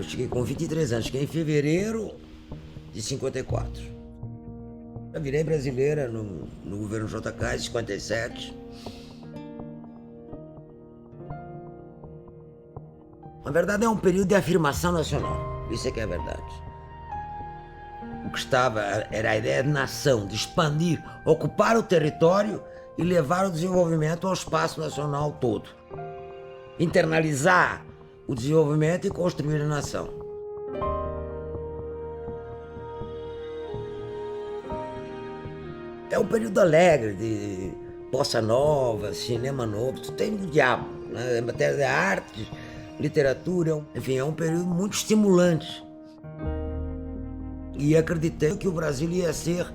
Eu cheguei com 23 anos, cheguei em fevereiro de 54. Eu virei brasileira no governo JK em 57. Na verdade é um período de afirmação nacional, isso é que é verdade. O que estava era a ideia de nação, de expandir, ocupar o território e levar o desenvolvimento ao espaço nacional todo. Internalizar o desenvolvimento e construir a nação. É um período alegre de bossa nova, cinema novo, tudo tem do diabo, né? Em matéria de arte, literatura, enfim, é um período muito estimulante. E acreditei que o Brasil ia ser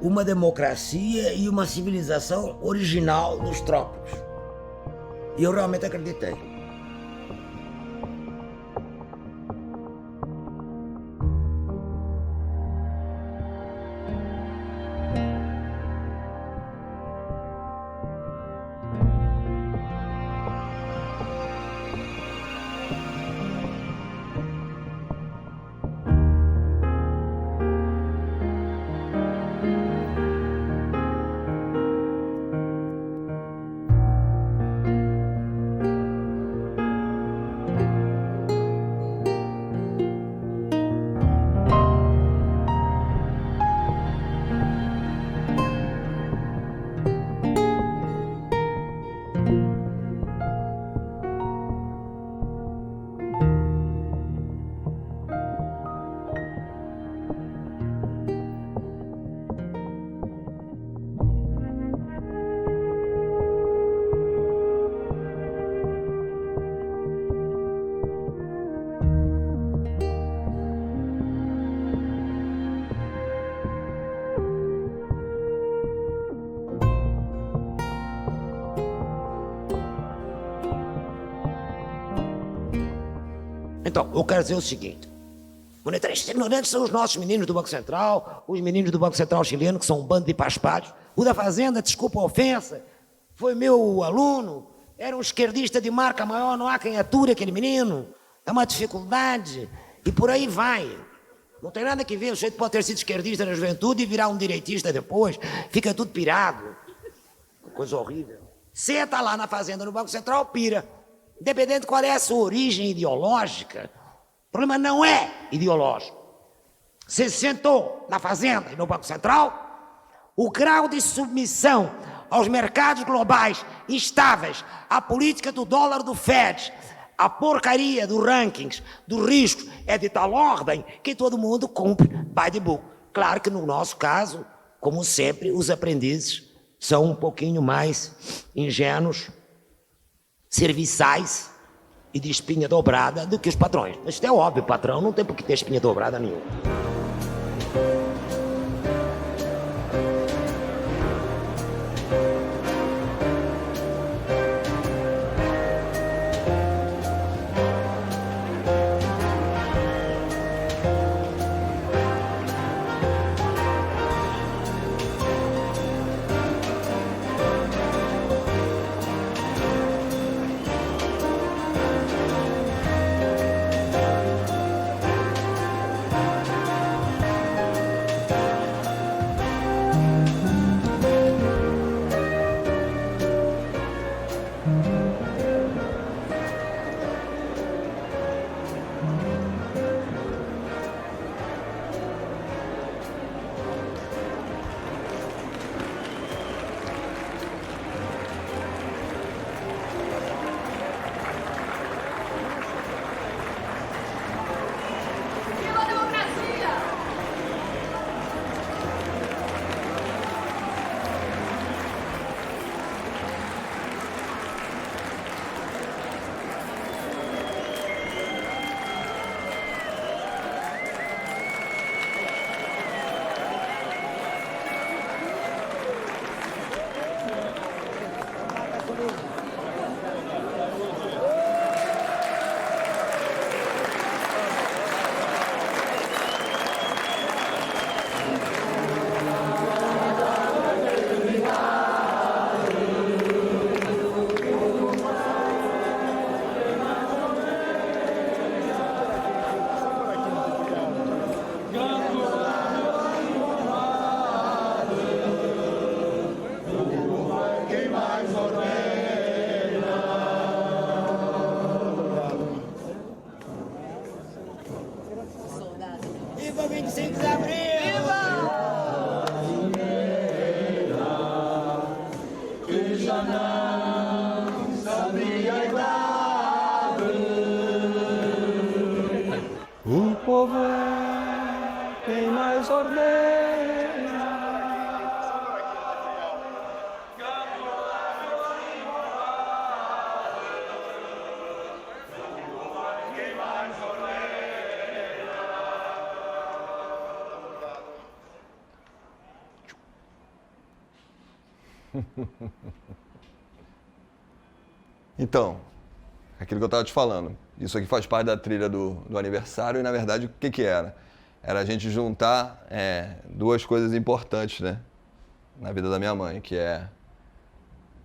uma democracia e uma civilização original dos trópicos. E eu realmente acreditei. Então, eu quero dizer o seguinte: monetaristas ignorantes são os nossos meninos do Banco Central, os meninos do Banco Central chileno, que são um bando de paspalhos. O da Fazenda, desculpa a ofensa, foi meu aluno, era um esquerdista de marca maior, não há quem ature aquele menino, é uma dificuldade, e por aí vai. Não tem nada que ver, o sujeito pode ter sido esquerdista na juventude e virar um direitista depois, fica tudo pirado. Coisa horrível. Senta lá na Fazenda, no Banco Central, pira. Independente de qual é a sua origem ideológica, o problema não é ideológico. Você sentou na Fazenda e no Banco Central, o grau de submissão aos mercados globais instáveis, à política do dólar do Fed, a porcaria dos rankings, dos riscos, é de tal ordem que todo mundo cumpre by the book. Claro que no nosso caso, como sempre, os aprendizes são um pouquinho mais ingênuos, serviçais e de espinha dobrada do que os patrões. Mas isso é óbvio, o patrão não tem por que ter espinha dobrada nenhuma. O povo é quem mais ordena. Então, aquilo que eu estava te falando, isso aqui faz parte da trilha do aniversário e, na verdade, o que era? Era a gente juntar duas coisas importantes, né, na vida da minha mãe, que é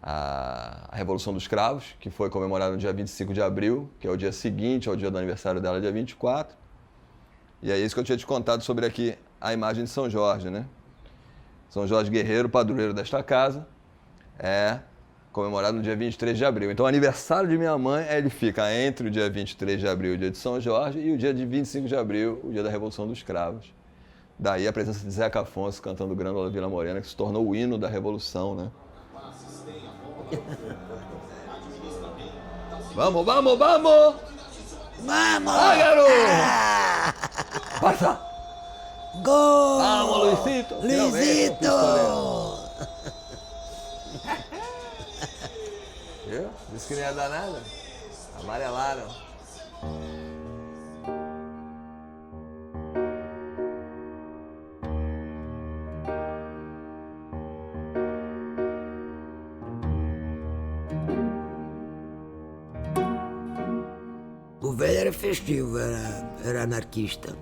a Revolução dos Cravos, que foi comemorada no dia 25 de abril, que é o dia seguinte ao dia do aniversário dela, dia 24. E é isso que eu tinha te contado sobre aqui, a imagem de São Jorge, né? São Jorge guerreiro, padroeiro desta casa, é comemorado no dia 23 de abril. Então, o aniversário de minha mãe, ele fica entre o dia 23 de abril, o dia de São Jorge, e o dia de 25 de abril, o dia da Revolução dos Cravos. Daí a presença de Zeca Afonso cantando Grândola Vila Morena, que se tornou o hino da Revolução, né? Vamos, vamos, vamos! Vamos! Ah, garoto! Passa! Gol! Vamos, Luizito! Luizito! Viu? Disse que não ia dar nada. Amarelaram. O velho era festivo, era anarquista.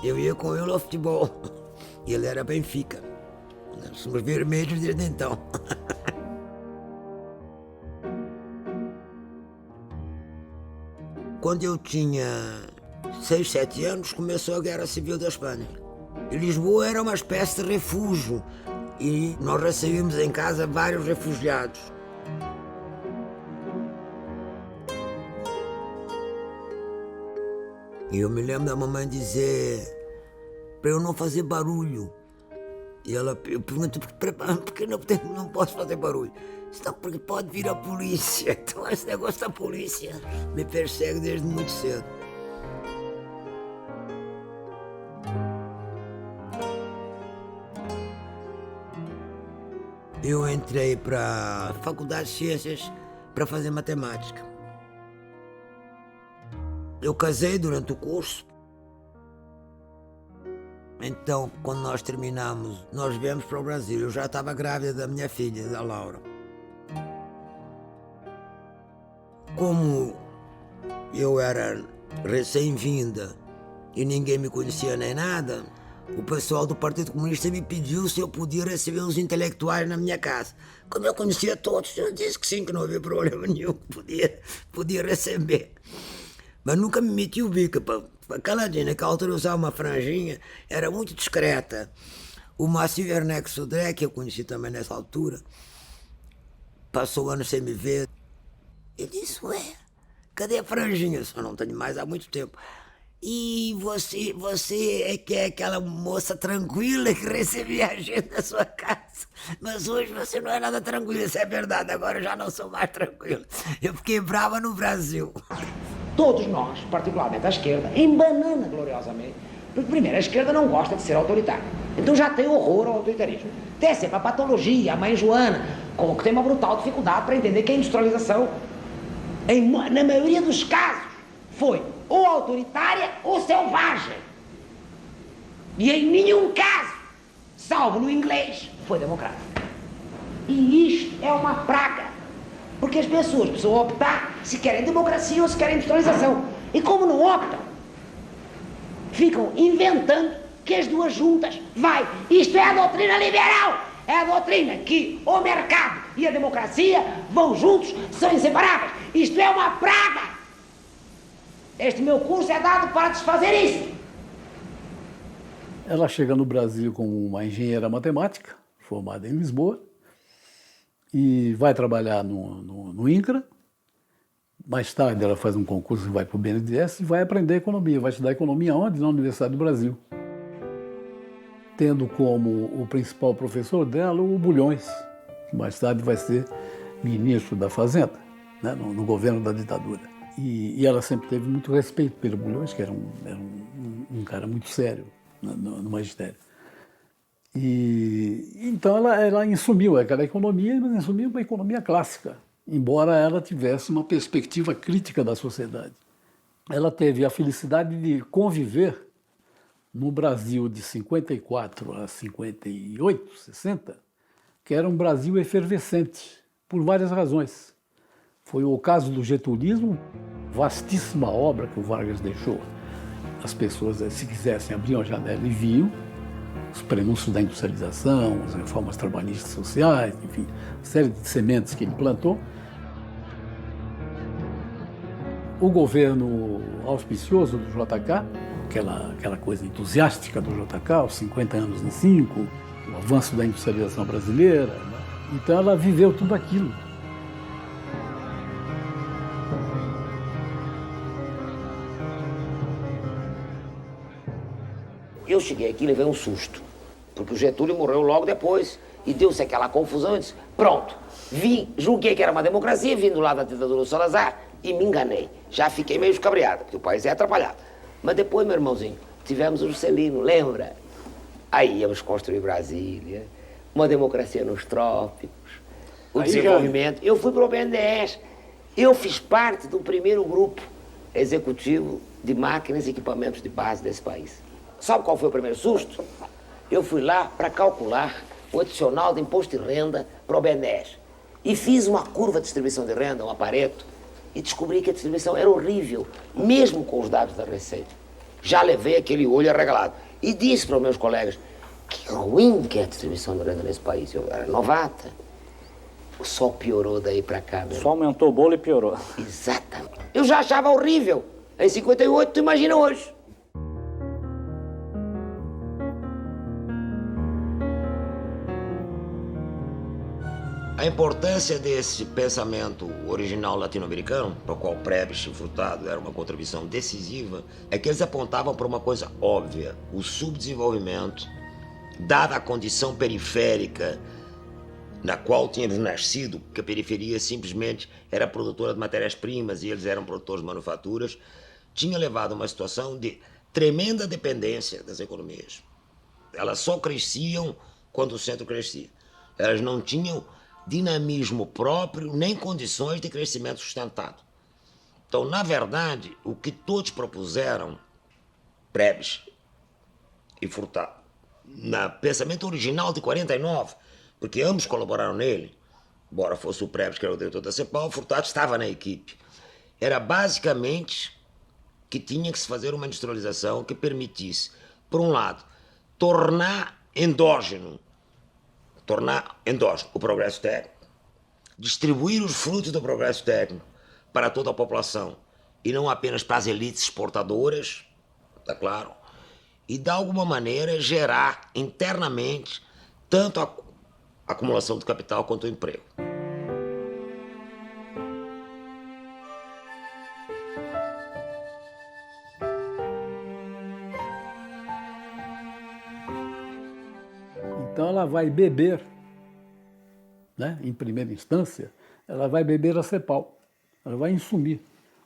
Eu ia com ele ao futebol. E ele era Benfica. Nós somos vermelhos desde então. Quando eu tinha 6, 7 anos, começou a Guerra Civil da Espanha. E Lisboa era uma espécie de refúgio. E nós recebíamos em casa vários refugiados. E eu me lembro da mamãe dizer para eu não fazer barulho. E eu pergunto, por que não posso fazer barulho? Não, porque pode vir a polícia. Então esse negócio da polícia me persegue desde muito cedo. Eu entrei para a Faculdade de Ciências para fazer matemática. Eu casei durante o curso. Então, quando nós terminamos, nós viemos para o Brasil. Eu já estava grávida da minha filha, da Laura. Como eu era recém-vinda e ninguém me conhecia nem nada, o pessoal do Partido Comunista me pediu se eu podia receber os intelectuais na minha casa. Como eu conhecia todos, eu disse que sim, que não havia problema nenhum, podia receber. Mas nunca me meti o bico, caladinho, naquela altura eu usava uma franjinha, era muito discreta. O Moacir Werneck Sodré, que eu conheci também nessa altura, passou anos sem me ver. Ele disse, ué, cadê a franjinha? Eu só não tenho mais há muito tempo. E você é que é aquela moça tranquila que recebia a gente na sua casa. Mas hoje você não é nada tranquila, isso é verdade, agora eu já não sou mais tranquila. Eu fiquei brava no Brasil. Todos nós, particularmente a esquerda, embanana gloriosamente, porque primeiro a esquerda não gosta de ser autoritária, então já tem horror ao autoritarismo. Tem sempre a patologia, a mãe Joana, que tem uma brutal dificuldade para entender que a industrialização, na maioria dos casos, foi ou autoritária ou selvagem. E em nenhum caso, salvo no inglês, foi democrática. E isto é uma praga. Porque as pessoas precisam optar se querem democracia ou se querem industrialização. E como não optam, ficam inventando que as duas juntas vai. Isto é a doutrina liberal. É a doutrina que o mercado e a democracia vão juntos, são inseparáveis. Isto é uma praga. Este meu curso é dado para desfazer isso. Ela chega no Brasil como uma engenheira matemática, formada em Lisboa, e vai trabalhar no INCRA. Mais tarde ela faz um concurso e vai para o BNDES e vai aprender economia. Vai estudar economia onde? Na Universidade do Brasil. Tendo como o principal professor dela o Bulhões, que mais tarde vai ser ministro da Fazenda, né, no governo da ditadura. E ela sempre teve muito respeito pelo Bulhões, que era um cara muito sério no magistério. E então ela assumiu aquela economia, mas assumiu uma economia clássica, embora ela tivesse uma perspectiva crítica da sociedade. Ela teve a felicidade de conviver no Brasil de 54 a 58, 60, que era um Brasil efervescente, por várias razões. Foi o caso do getulismo, vastíssima obra que o Vargas deixou. As pessoas, se quisessem, abriam a janela e viam os prenúncios da industrialização, as reformas trabalhistas sociais, enfim, uma série de sementes que ele plantou. O governo auspicioso do JK, aquela coisa entusiástica do JK, os 50 anos em 5, o avanço da industrialização brasileira, né? Então ela viveu tudo aquilo. Eu cheguei aqui e levei um susto, porque o Getúlio morreu logo depois e deu-se aquela confusão e disse, pronto, julguei que era uma democracia, vim do lado da ditadura do Salazar e me enganei. Já fiquei meio escabriado, porque o país é atrapalhado. Mas depois, meu irmãozinho, tivemos o Juscelino, lembra? Aí íamos construir Brasília, uma democracia nos trópicos, o desenvolvimento. Eu fui para o BNDES, eu fiz parte do primeiro grupo executivo de máquinas e equipamentos de base desse país. Sabe qual foi o primeiro susto? Eu fui lá para calcular o adicional de imposto de renda para o BNDES. E fiz uma curva de distribuição de renda, um aparelho, e descobri que a distribuição era horrível, mesmo com os dados da Receita. Já levei aquele olho arregalado. E disse para os meus colegas, que ruim que é a distribuição de renda nesse país. Eu era novata. Só piorou daí para cá, meu. Só aumentou o bolo e piorou. Exatamente. Eu já achava horrível. Em 58, tu imagina hoje. A importância desse pensamento original latino-americano, para o qual Prebisch e Furtado era uma contribuição decisiva, é que eles apontavam para uma coisa óbvia: o subdesenvolvimento, dada a condição periférica na qual tínhamos nascido, que a periferia simplesmente era produtora de matérias-primas e eles eram produtores de manufaturas, tinha levado a uma situação de tremenda dependência das economias. Elas só cresciam quando o centro crescia. Elas não tinham dinamismo próprio, nem condições de crescimento sustentado. Então, na verdade, o que todos propuseram, Prebisch e Furtado, no pensamento original de 49, porque ambos colaboraram nele, embora fosse o Prebisch que era o diretor da CEPAL, o Furtado estava na equipe. Era basicamente que tinha que se fazer uma industrialização que permitisse, por um lado, tornar endógeno o progresso técnico, distribuir os frutos do progresso técnico para toda a população e não apenas para as elites exportadoras, tá claro, e de alguma maneira gerar internamente tanto a acumulação de capital quanto o emprego. Então ela vai beber, né, em primeira instância, ela vai beber a CEPAL, ela vai insumir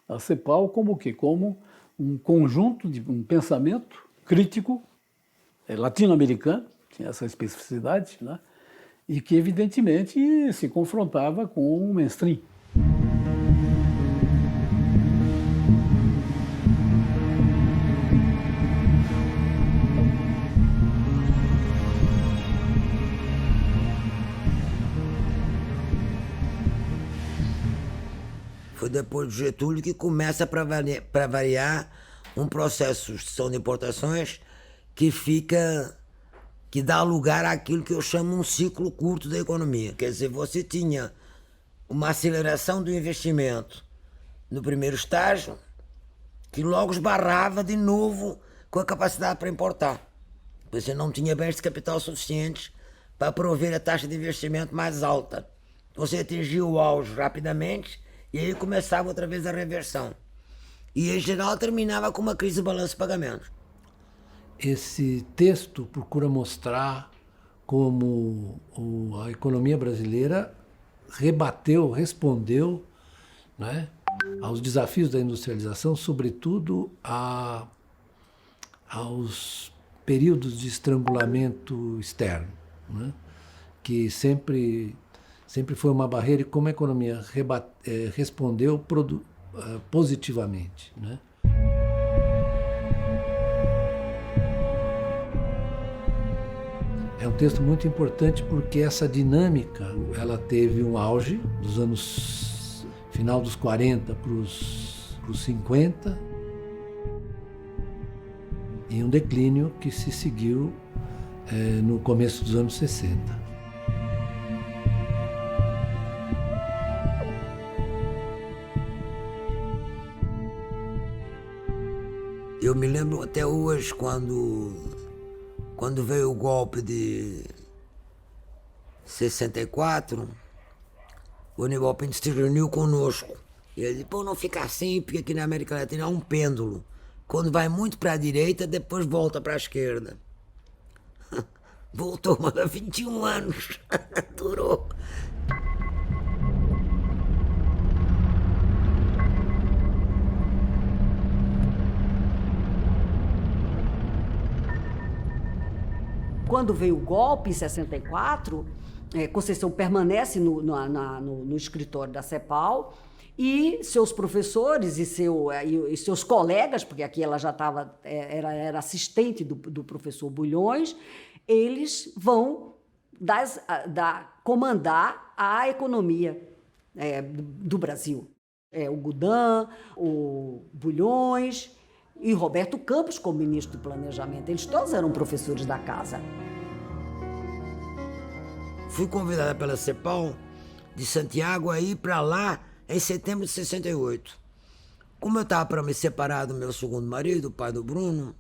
a CEPAL como o quê? Como um conjunto de um pensamento crítico latino-americano, tinha essa especificidade, né, e que evidentemente se confrontava com o mainstream. Foi depois do Getúlio que começa, para variar, um processo de sucessão de importações que dá lugar àquilo que eu chamo um ciclo curto da economia. Quer dizer, você tinha uma aceleração do investimento no primeiro estágio que logo esbarrava de novo com a capacidade para importar. Você não tinha bens de capital suficientes para prover a taxa de investimento mais alta. Você atingiu o auge rapidamente e aí começava outra vez a reversão. E, em geral, terminava com uma crise de balanço de pagamentos. Esse texto procura mostrar como a economia brasileira respondeu, né, aos desafios da industrialização, sobretudo aos períodos de estrangulamento externo, né, que sempre foi uma barreira, e como a economia respondeu positivamente, né? É um texto muito importante porque essa dinâmica, ela teve um auge dos anos final dos 40 para os 50 e um declínio que se seguiu no começo dos anos 60. Eu me lembro até hoje quando veio o golpe de 64, o Aníbal Pinto se reuniu conosco. E ele disse, pô, não fica assim, porque aqui na América Latina é um pêndulo. Quando vai muito para a direita, depois volta para a esquerda. Voltou, mas há 21 anos. Durou. Quando veio o golpe, em 64, Conceição permanece no escritório da CEPAL e seus professores e seus colegas, porque aqui ela já era assistente do professor Bulhões, eles vão comandar a economia do Brasil. O Goudin, o Bulhões e Roberto Campos como ministro do Planejamento. Eles todos eram professores da casa. Fui convidada pela CEPAL de Santiago a ir para lá em setembro de 68. Como eu estava para me separar do meu segundo marido, o pai do Bruno,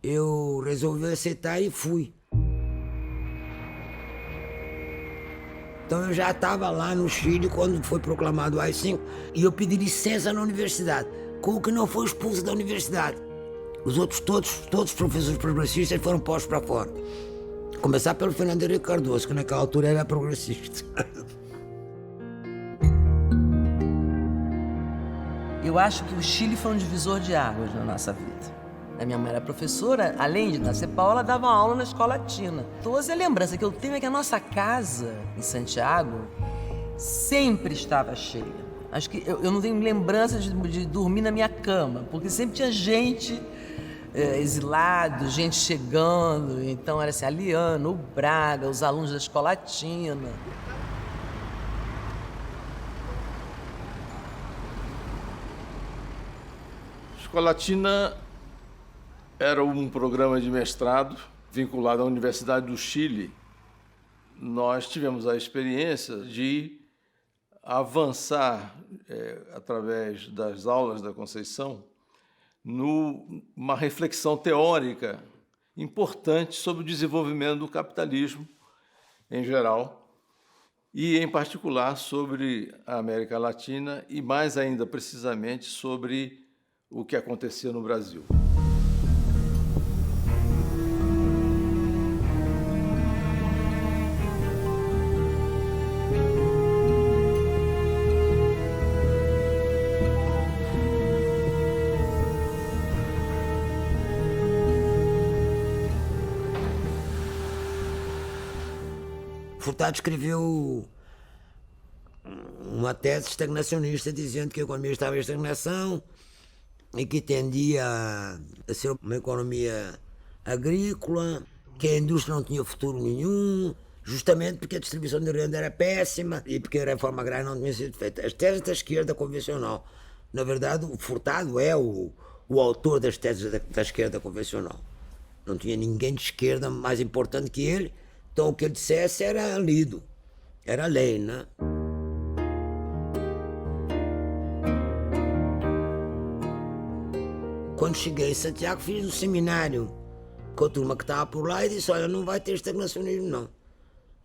eu resolvi aceitar e fui. Então eu já estava lá no Chile quando foi proclamado o AI-5 e eu pedi licença na universidade, com o que não foi expulso da universidade. Os outros, todos os professores progressistas foram postos para fora. Começar pelo Fernando Henrique Cardoso, que naquela altura era progressista. Eu acho que o Chile foi um divisor de águas na nossa vida. A minha mãe era professora, além de da CEPAL, ela dava aula na escola Tina. Então, a lembrança que eu tenho é que a nossa casa, em Santiago, sempre estava cheia. Acho que eu não tenho lembrança de dormir na minha cama, porque sempre tinha gente exilado, gente chegando. Então era assim, a Liana, o Braga, os alunos da escola Tina. Escola Tina era um programa de mestrado vinculado à Universidade do Chile. Nós tivemos a experiência de avançar, através das aulas da Conceição, numa reflexão teórica importante sobre o desenvolvimento do capitalismo em geral e, em particular, sobre a América Latina e, mais ainda precisamente, sobre o que acontecia no Brasil. Furtado escreveu uma tese estagnacionista dizendo que a economia estava em estagnação e que tendia a ser uma economia agrícola, que a indústria não tinha futuro nenhum, justamente porque a distribuição de renda era péssima e porque a reforma agrária não tinha sido feita. As teses da esquerda convencional. Na verdade, o Furtado é o autor das teses da esquerda convencional. Não tinha ninguém de esquerda mais importante que ele. Então, o que ele dissesse era lido, era lei, né? Quando cheguei em Santiago, fiz um seminário com a turma que estava por lá e disse, olha, não vai ter estagnacionismo, não.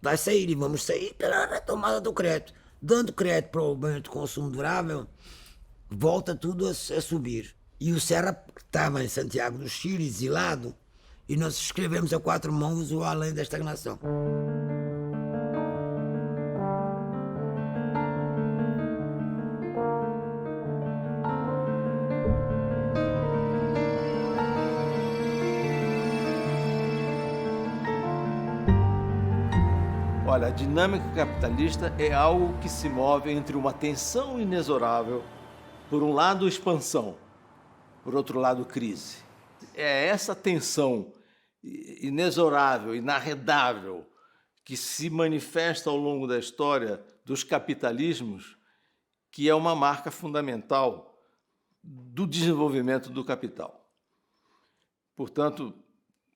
Vai sair e vamos sair pela retomada do crédito. Dando crédito para o bem de consumo durável, volta tudo a subir. E o Serra, que estava em Santiago do Chile, exilado, e nós escrevemos a 4 mãos o Além da Estagnação. Olha, a dinâmica capitalista é algo que se move entre uma tensão inexorável, por um lado expansão, por outro lado crise. É essa tensão inexorável, inarredável, que se manifesta ao longo da história dos capitalismos, que é uma marca fundamental do desenvolvimento do capital. Portanto,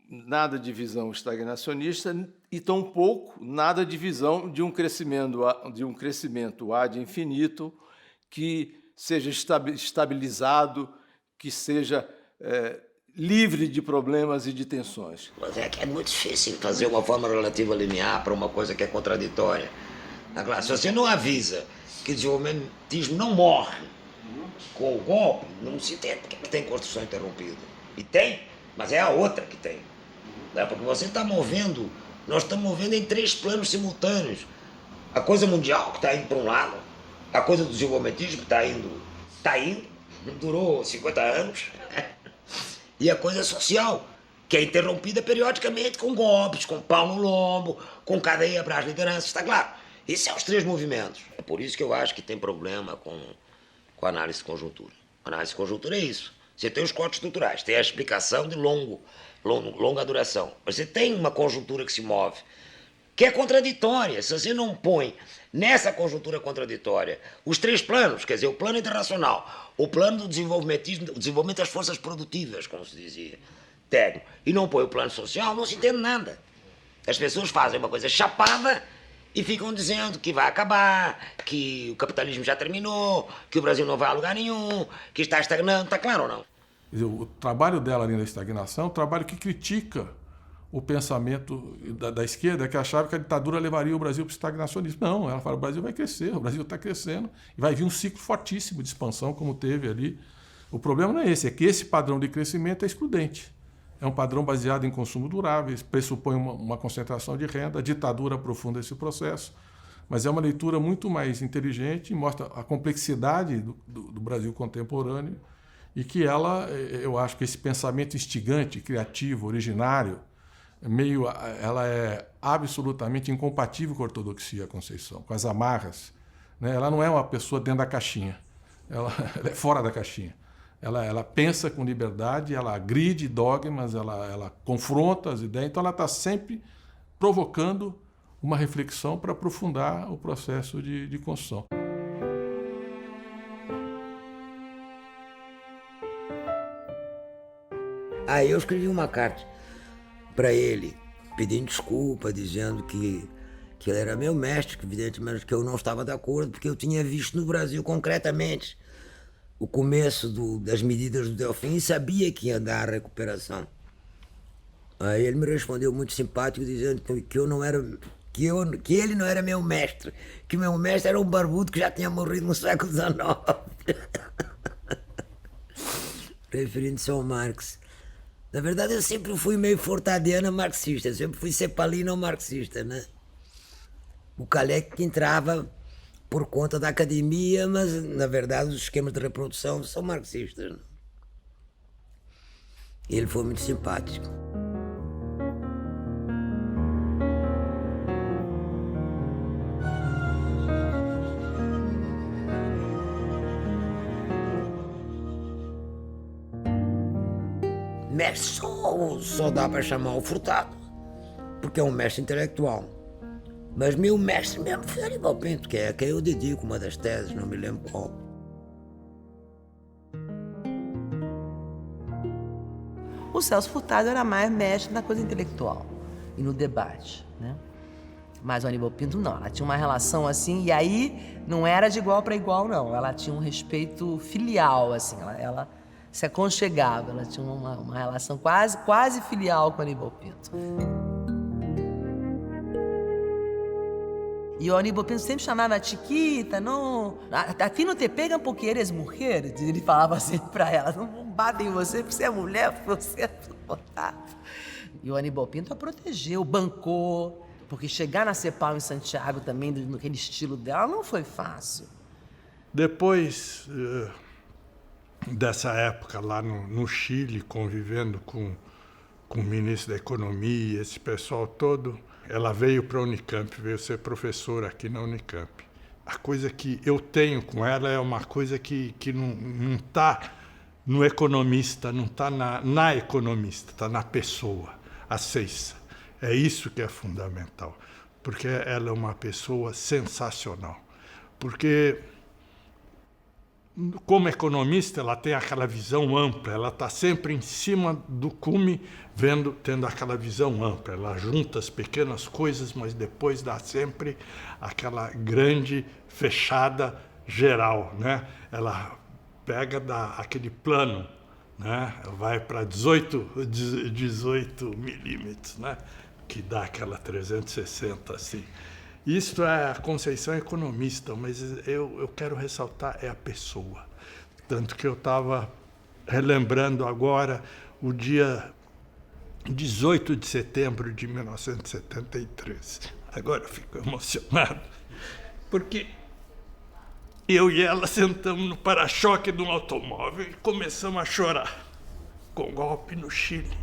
nada de visão estagnacionista e tampouco nada de visão de um crescimento ad infinito que seja estabilizado, que seja livre de problemas e de tensões. Mas é que é muito difícil fazer uma forma relativa linear para uma coisa que é contraditória. Agora, se você não avisa que o desenvolvimentismo não morre com o golpe, não se entende porque que tem construção interrompida. E tem, mas é a outra que tem. Porque você está movendo, nós estamos movendo em 3 planos simultâneos. A coisa mundial que está indo para um lado, a coisa do desenvolvimentismo que está indo, durou 50 anos, e a coisa social, que é interrompida periodicamente com golpes, com pau no lombo, com cadeia para as lideranças, está claro. Esses são os 3 movimentos. É por isso que eu acho que tem problema com a análise de conjuntura. A análise de conjuntura é isso. Você tem os cortes estruturais, tem a explicação de longa duração. Mas você tem uma conjuntura que se move, que é contraditória. Se você não põe nessa conjuntura contraditória os 3 planos, quer dizer, o plano internacional, o plano do desenvolvimentismo, o desenvolvimento das forças produtivas, como se dizia, técnico, e não põe o plano social, não se entende nada. As pessoas fazem uma coisa chapada e ficam dizendo que vai acabar, que o capitalismo já terminou, que o Brasil não vai a lugar nenhum, que está estagnando, está claro ou não? Quer dizer, o trabalho dela ali na estagnação é um trabalho que critica o pensamento da esquerda, que achava que a ditadura levaria o Brasil para o estagnacionismo. Não, ela fala, o Brasil vai crescer, o Brasil está crescendo, e vai vir um ciclo fortíssimo de expansão, como teve ali. O problema não é esse, é que esse padrão de crescimento é excludente. É um padrão baseado em consumo durável, pressupõe uma concentração de renda, a ditadura aprofunda esse processo, mas é uma leitura muito mais inteligente, mostra a complexidade do Brasil contemporâneo, e que eu acho que esse pensamento instigante, criativo, originário, ela é absolutamente incompatível com a ortodoxia, a Conceição, com as amarras, né? Ela não é uma pessoa dentro da caixinha, ela é fora da caixinha. Ela pensa com liberdade, ela agride dogmas, ela confronta as ideias, então ela está sempre provocando uma reflexão para aprofundar o processo de construção. Aí eu escrevi uma carta para ele, pedindo desculpa, dizendo que ele era meu mestre, que evidentemente que eu não estava de acordo, porque eu tinha visto no Brasil concretamente o começo das medidas do Delfim e sabia que ia dar a recuperação. Aí ele me respondeu muito simpático, dizendo que eu não era, que ele não era meu mestre, que meu mestre era um barbudo que já tinha morrido no século XIX. Referindo-se ao Marx. Na verdade, eu sempre fui meio fortadiana marxista, sempre fui cepalino marxista, né? O Kalec que entrava por conta da academia, mas, na verdade, os esquemas de reprodução são marxistas. Né? Ele foi muito simpático. Mestre só dá para chamar o Furtado, porque é um mestre intelectual. Mas meu mestre mesmo foi Aníbal Pinto, que é a quem eu dedico uma das teses, não me lembro qual. O Celso Furtado era mais mestre na coisa intelectual e no debate, né? Mas o Aníbal Pinto não, ela tinha uma relação assim, e aí não era de igual para igual, não. Ela tinha um respeito filial, assim, ela se aconchegava, ela tinha uma relação quase filial com o Aníbal Pinto. E o Aníbal Pinto sempre chamava Chiquita, não... A ti não te pegam porque eres mulher, ele falava assim pra ela, não batem em você porque você é mulher, você é... Otávio. E o Aníbal Pinto a protegeu, bancou, porque chegar na CEPAL em Santiago também, naquele estilo dela, não foi fácil. Depois dessa época lá no Chile, convivendo com o ministro da Economia, esse pessoal todo, ela veio para a Unicamp, veio ser professora aqui na Unicamp. A coisa que eu tenho com ela é uma coisa que não está no economista, não está na economista, está na pessoa, a Ceiça. É isso que é fundamental, porque ela é uma pessoa sensacional. Porque, como economista, ela tem aquela visão ampla, ela está sempre em cima do cume, tendo aquela visão ampla. Ela junta as pequenas coisas, mas depois dá sempre aquela grande fechada geral, né? Ela pega aquele plano, né? Vai para 18 milímetros, né? Que dá aquela 360 assim. Isto é a conceito economista, mas eu quero ressaltar é a pessoa. Tanto que eu estava relembrando agora o dia 18 de setembro de 1973. Agora eu fico emocionado, porque eu e ela sentamos no para-choque de um automóvel e começamos a chorar com golpe no Chile.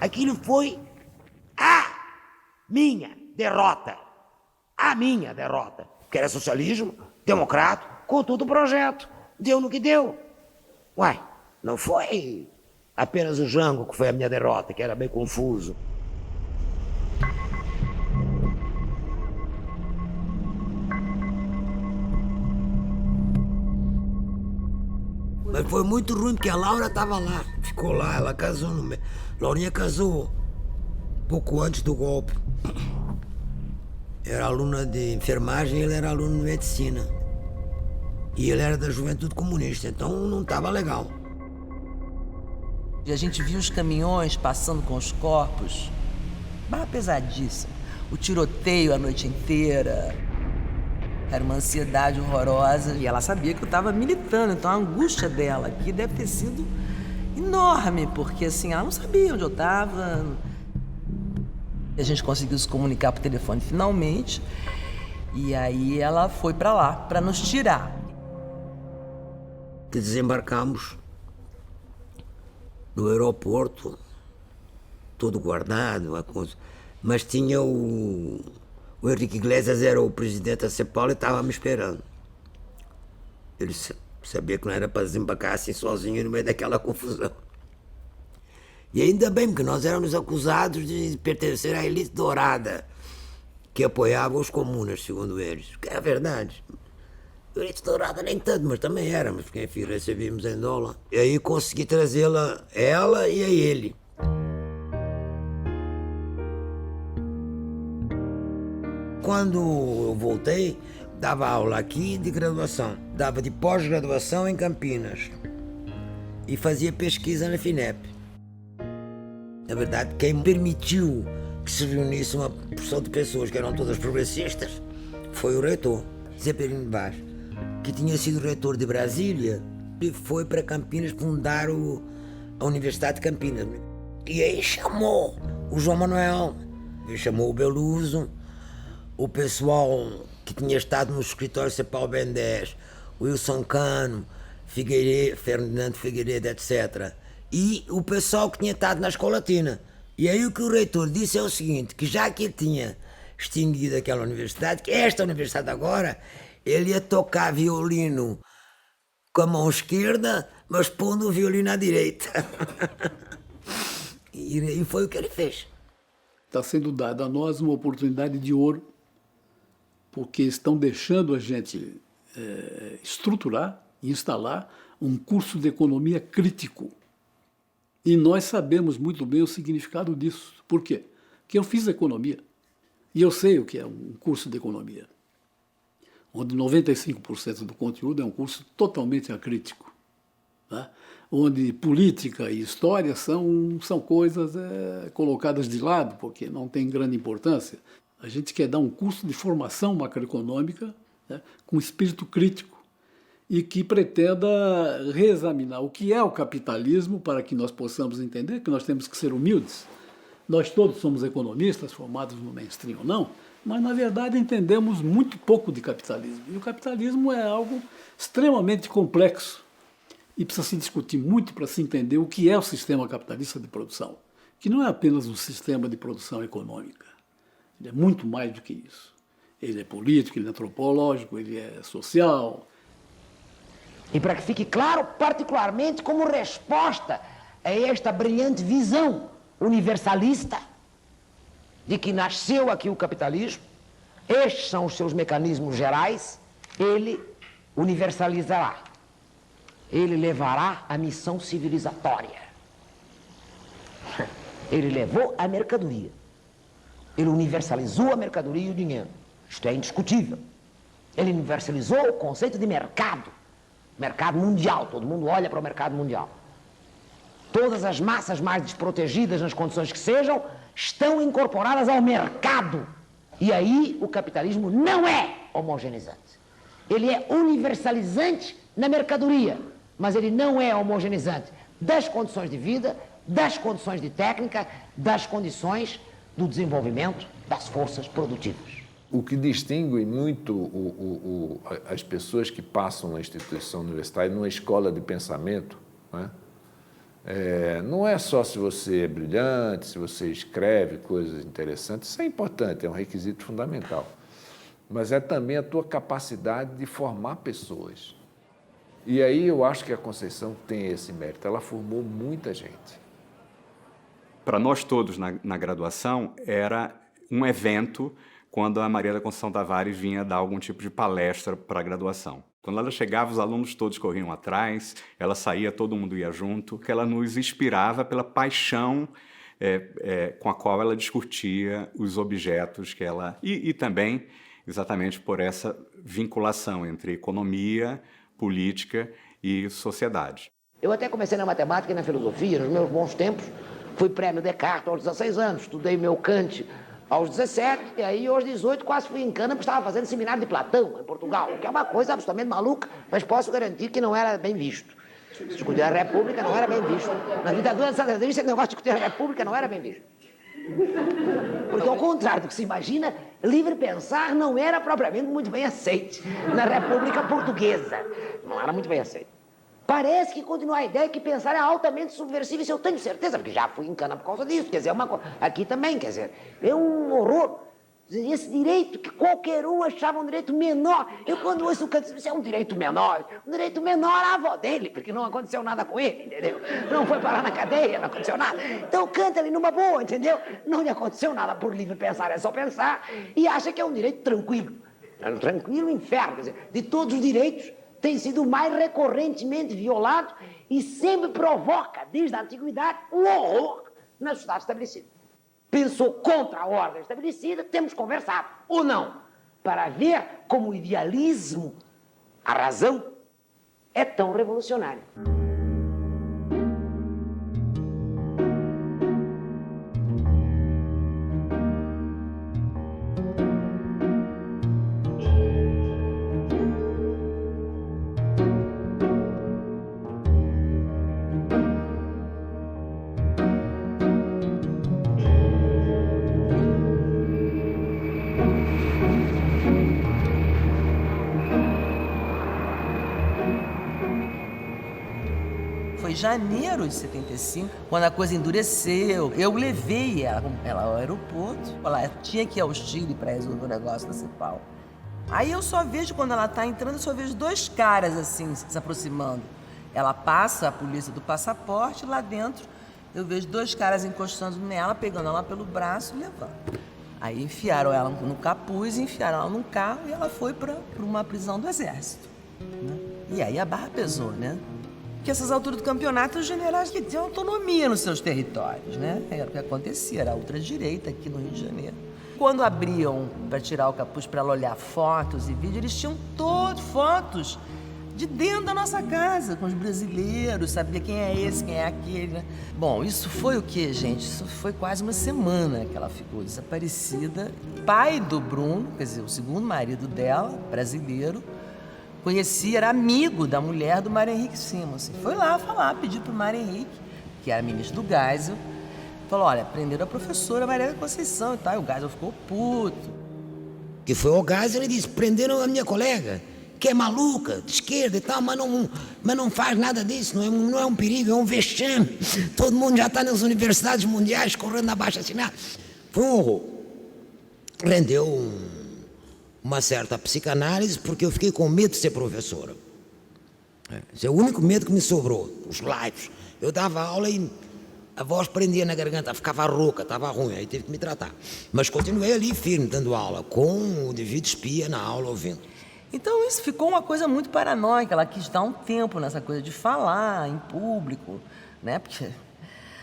Aquilo foi a minha derrota. A minha derrota. Que era socialismo, democrata, com todo o projeto. Deu no que deu. Uai, não foi apenas o Jango que foi a minha derrota, que era bem confuso. Mas foi muito ruim, porque a Laura estava lá. Ficou lá, ela casou no meio. Laurinha casou pouco antes do golpe. Era aluna de enfermagem e ele era aluno de medicina. E ele era da Juventude Comunista, então não estava legal. E a gente viu os caminhões passando com os corpos. Barra pesadíssima. O tiroteio a noite inteira. Era uma ansiedade horrorosa. E ela sabia que eu estava militando, então a angústia dela aqui deve ter sido enorme, porque assim, ela não sabia onde eu estava. A gente conseguiu se comunicar por telefone finalmente. E aí ela foi para lá, para nos tirar. Desembarcamos no aeroporto, todo guardado, mas tinha o Henrique Iglesias, era o presidente da CEPAL e estava me esperando. Ele sabia que não era para desembarcar assim sozinho no meio daquela confusão. E ainda bem, porque nós éramos acusados de pertencer à elite dourada, que apoiava os comunas, segundo eles, que é a verdade. A elite dourada nem tanto, mas também éramos, porque enfim, recebíamos em dólar. E aí consegui trazê-la, ela e a ele. Quando eu voltei, dava aula aqui de graduação, dava de pós-graduação em Campinas e fazia pesquisa na FINEP. Na verdade, quem permitiu que se reunisse uma porção de pessoas que eram todas progressistas foi o reitor, Zeferino Vaz, que tinha sido reitor de Brasília e foi para Campinas fundar a Universidade de Campinas. E aí chamou o João Manuel, chamou o Beluso, o pessoal que tinha estado no escritório CEPAL Ben 10, Wilson Cano, Fernando Figueiredo, etc. E o pessoal que tinha estado na Escolatina. E aí o que o reitor disse é o seguinte, que já que ele tinha extinguido aquela universidade, que esta universidade agora, ele ia tocar violino com a mão esquerda, mas pondo o violino à direita. E foi o que ele fez. Está sendo dada a nós uma oportunidade de ouro, porque estão deixando a gente estruturar, instalar um curso de economia crítico. E nós sabemos muito bem o significado disso. Por quê? que eu fiz economia. E eu sei o que é um curso de economia, onde 95% do conteúdo é um curso totalmente acrítico, né? Onde política e história são coisas colocadas de lado, porque não tem grande importância. A gente quer dar um curso de formação macroeconômica, né, com espírito crítico e que pretenda reexaminar o que é o capitalismo para que nós possamos entender que nós temos que ser humildes. Nós todos somos economistas, formados no mainstream ou não, mas, na verdade, entendemos muito pouco de capitalismo. E o capitalismo é algo extremamente complexo e precisa se discutir muito para se entender o que é o sistema capitalista de produção, que não é apenas um sistema de produção econômica. Ele é muito mais do que isso. Ele é político, ele é antropológico, ele é social. E para que fique claro, particularmente como resposta a esta brilhante visão universalista de que nasceu aqui o capitalismo, estes são os seus mecanismos gerais, ele universalizará. Ele levará a missão civilizatória. Ele levou a mercadoria. Ele universalizou a mercadoria e o dinheiro. Isto é indiscutível. Ele universalizou o conceito de mercado. Mercado mundial. Todo mundo olha para o mercado mundial. Todas as massas mais desprotegidas, nas condições que sejam, estão incorporadas ao mercado. E aí o capitalismo não é homogeneizante. Ele é universalizante na mercadoria, mas ele não é homogeneizante das condições de vida, das condições de técnica, das condições do desenvolvimento das forças produtivas. O que distingue muito as pessoas que passam na instituição universitária, numa escola de pensamento, né? Não é só se você é brilhante, se você escreve coisas interessantes, isso é importante, é um requisito fundamental, mas é também a tua capacidade de formar pessoas. E aí eu acho que a Conceição tem esse mérito, ela formou muita gente. Para nós todos na graduação, era um evento quando a Maria da Conceição Tavares vinha dar algum tipo de palestra para a graduação. Quando ela chegava, os alunos todos corriam atrás, ela saía, todo mundo ia junto, que ela nos inspirava pela paixão com a qual ela discutia os objetos que ela... E também, exatamente por essa vinculação entre economia, política e sociedade. Eu até comecei na matemática e na filosofia, nos meus bons tempos. Fui prêmio Descartes aos 16 anos, estudei meu Kant aos 17, e aí aos 18 quase fui em cana, porque estava fazendo seminário de Platão em Portugal, que é uma coisa absolutamente maluca, mas posso garantir que não era bem visto. Discutir a República não era bem visto. Na ditadura de Santa Cruz, esse negócio de discutir a República não era bem visto. Porque, ao contrário do que se imagina, livre pensar não era propriamente muito bem aceito na República Portuguesa. Não era muito bem aceito. Parece que continua a ideia que pensar é altamente subversivo, isso eu tenho certeza, porque já fui em cana por causa disso, quer dizer, aqui também, quer dizer, é um horror. Esse direito que qualquer um achava um direito menor, eu quando ouço o Kant, isso é um direito menor à avó dele, porque não aconteceu nada com ele, entendeu? Não foi parar na cadeia, não aconteceu nada. Então canta ali numa boa, entendeu? Não lhe aconteceu nada por livre pensar, é só pensar, e acha que é um direito tranquilo. É um tranquilo inferno, quer dizer, de todos os direitos, tem sido mais recorrentemente violado e sempre provoca, desde a antiguidade, um horror na sociedade estabelecida. Pensou contra a ordem estabelecida, temos conversado, ou não, para ver como o idealismo, a razão, é tão revolucionário. Foi janeiro de 75, quando a coisa endureceu. Eu levei ela ao aeroporto. Ela tinha que ir ao Chile para resolver o negócio da CEPAL. Aí eu só vejo, quando ela está entrando, eu só vejo dois caras assim, se aproximando. Ela passa a polícia do passaporte, lá dentro eu vejo dois caras encostando nela, pegando ela pelo braço e levando. Aí enfiaram ela no capuz, enfiaram ela num carro e ela foi para uma prisão do exército, né? E aí a barra pesou, né? Porque essas alturas do campeonato, os generais que tinham autonomia nos seus territórios, né? Era o que acontecia, era a ultradireita aqui no Rio de Janeiro. Quando abriam para tirar o capuz para olhar fotos e vídeos, eles tinham todas fotos de dentro da nossa casa, com os brasileiros, sabia quem é esse, quem é aquele, né? Bom, isso foi o quê, gente? Isso foi quase uma semana que ela ficou desaparecida. Pai do Bruno, quer dizer, o segundo marido dela, brasileiro, conhecia, era amigo da mulher do Mário Henrique Simonsen. Foi lá falar, pediu pro Mário Henrique, que era ministro do Geisel, falou, olha, prenderam a professora Maria da Conceição e tal. E o Geisel ficou puto. Que foi o Geisel e disse, prenderam a minha colega, que é maluca, de esquerda e tal, mas não faz nada disso, não é um perigo, é um vexame. Todo mundo já está nas universidades mundiais correndo abaixo assinado. Foi um horror. Rendeu uma certa psicanálise, porque eu fiquei com medo de ser professora. Esse é o único medo que me sobrou, os lives. Eu dava aula e a voz prendia na garganta, ficava rouca, estava ruim, aí teve que me tratar. Mas continuei ali firme, dando aula, com o devido espia na aula ouvindo. Então isso ficou uma coisa muito paranoica, ela quis dar um tempo nessa coisa de falar em público, né? Porque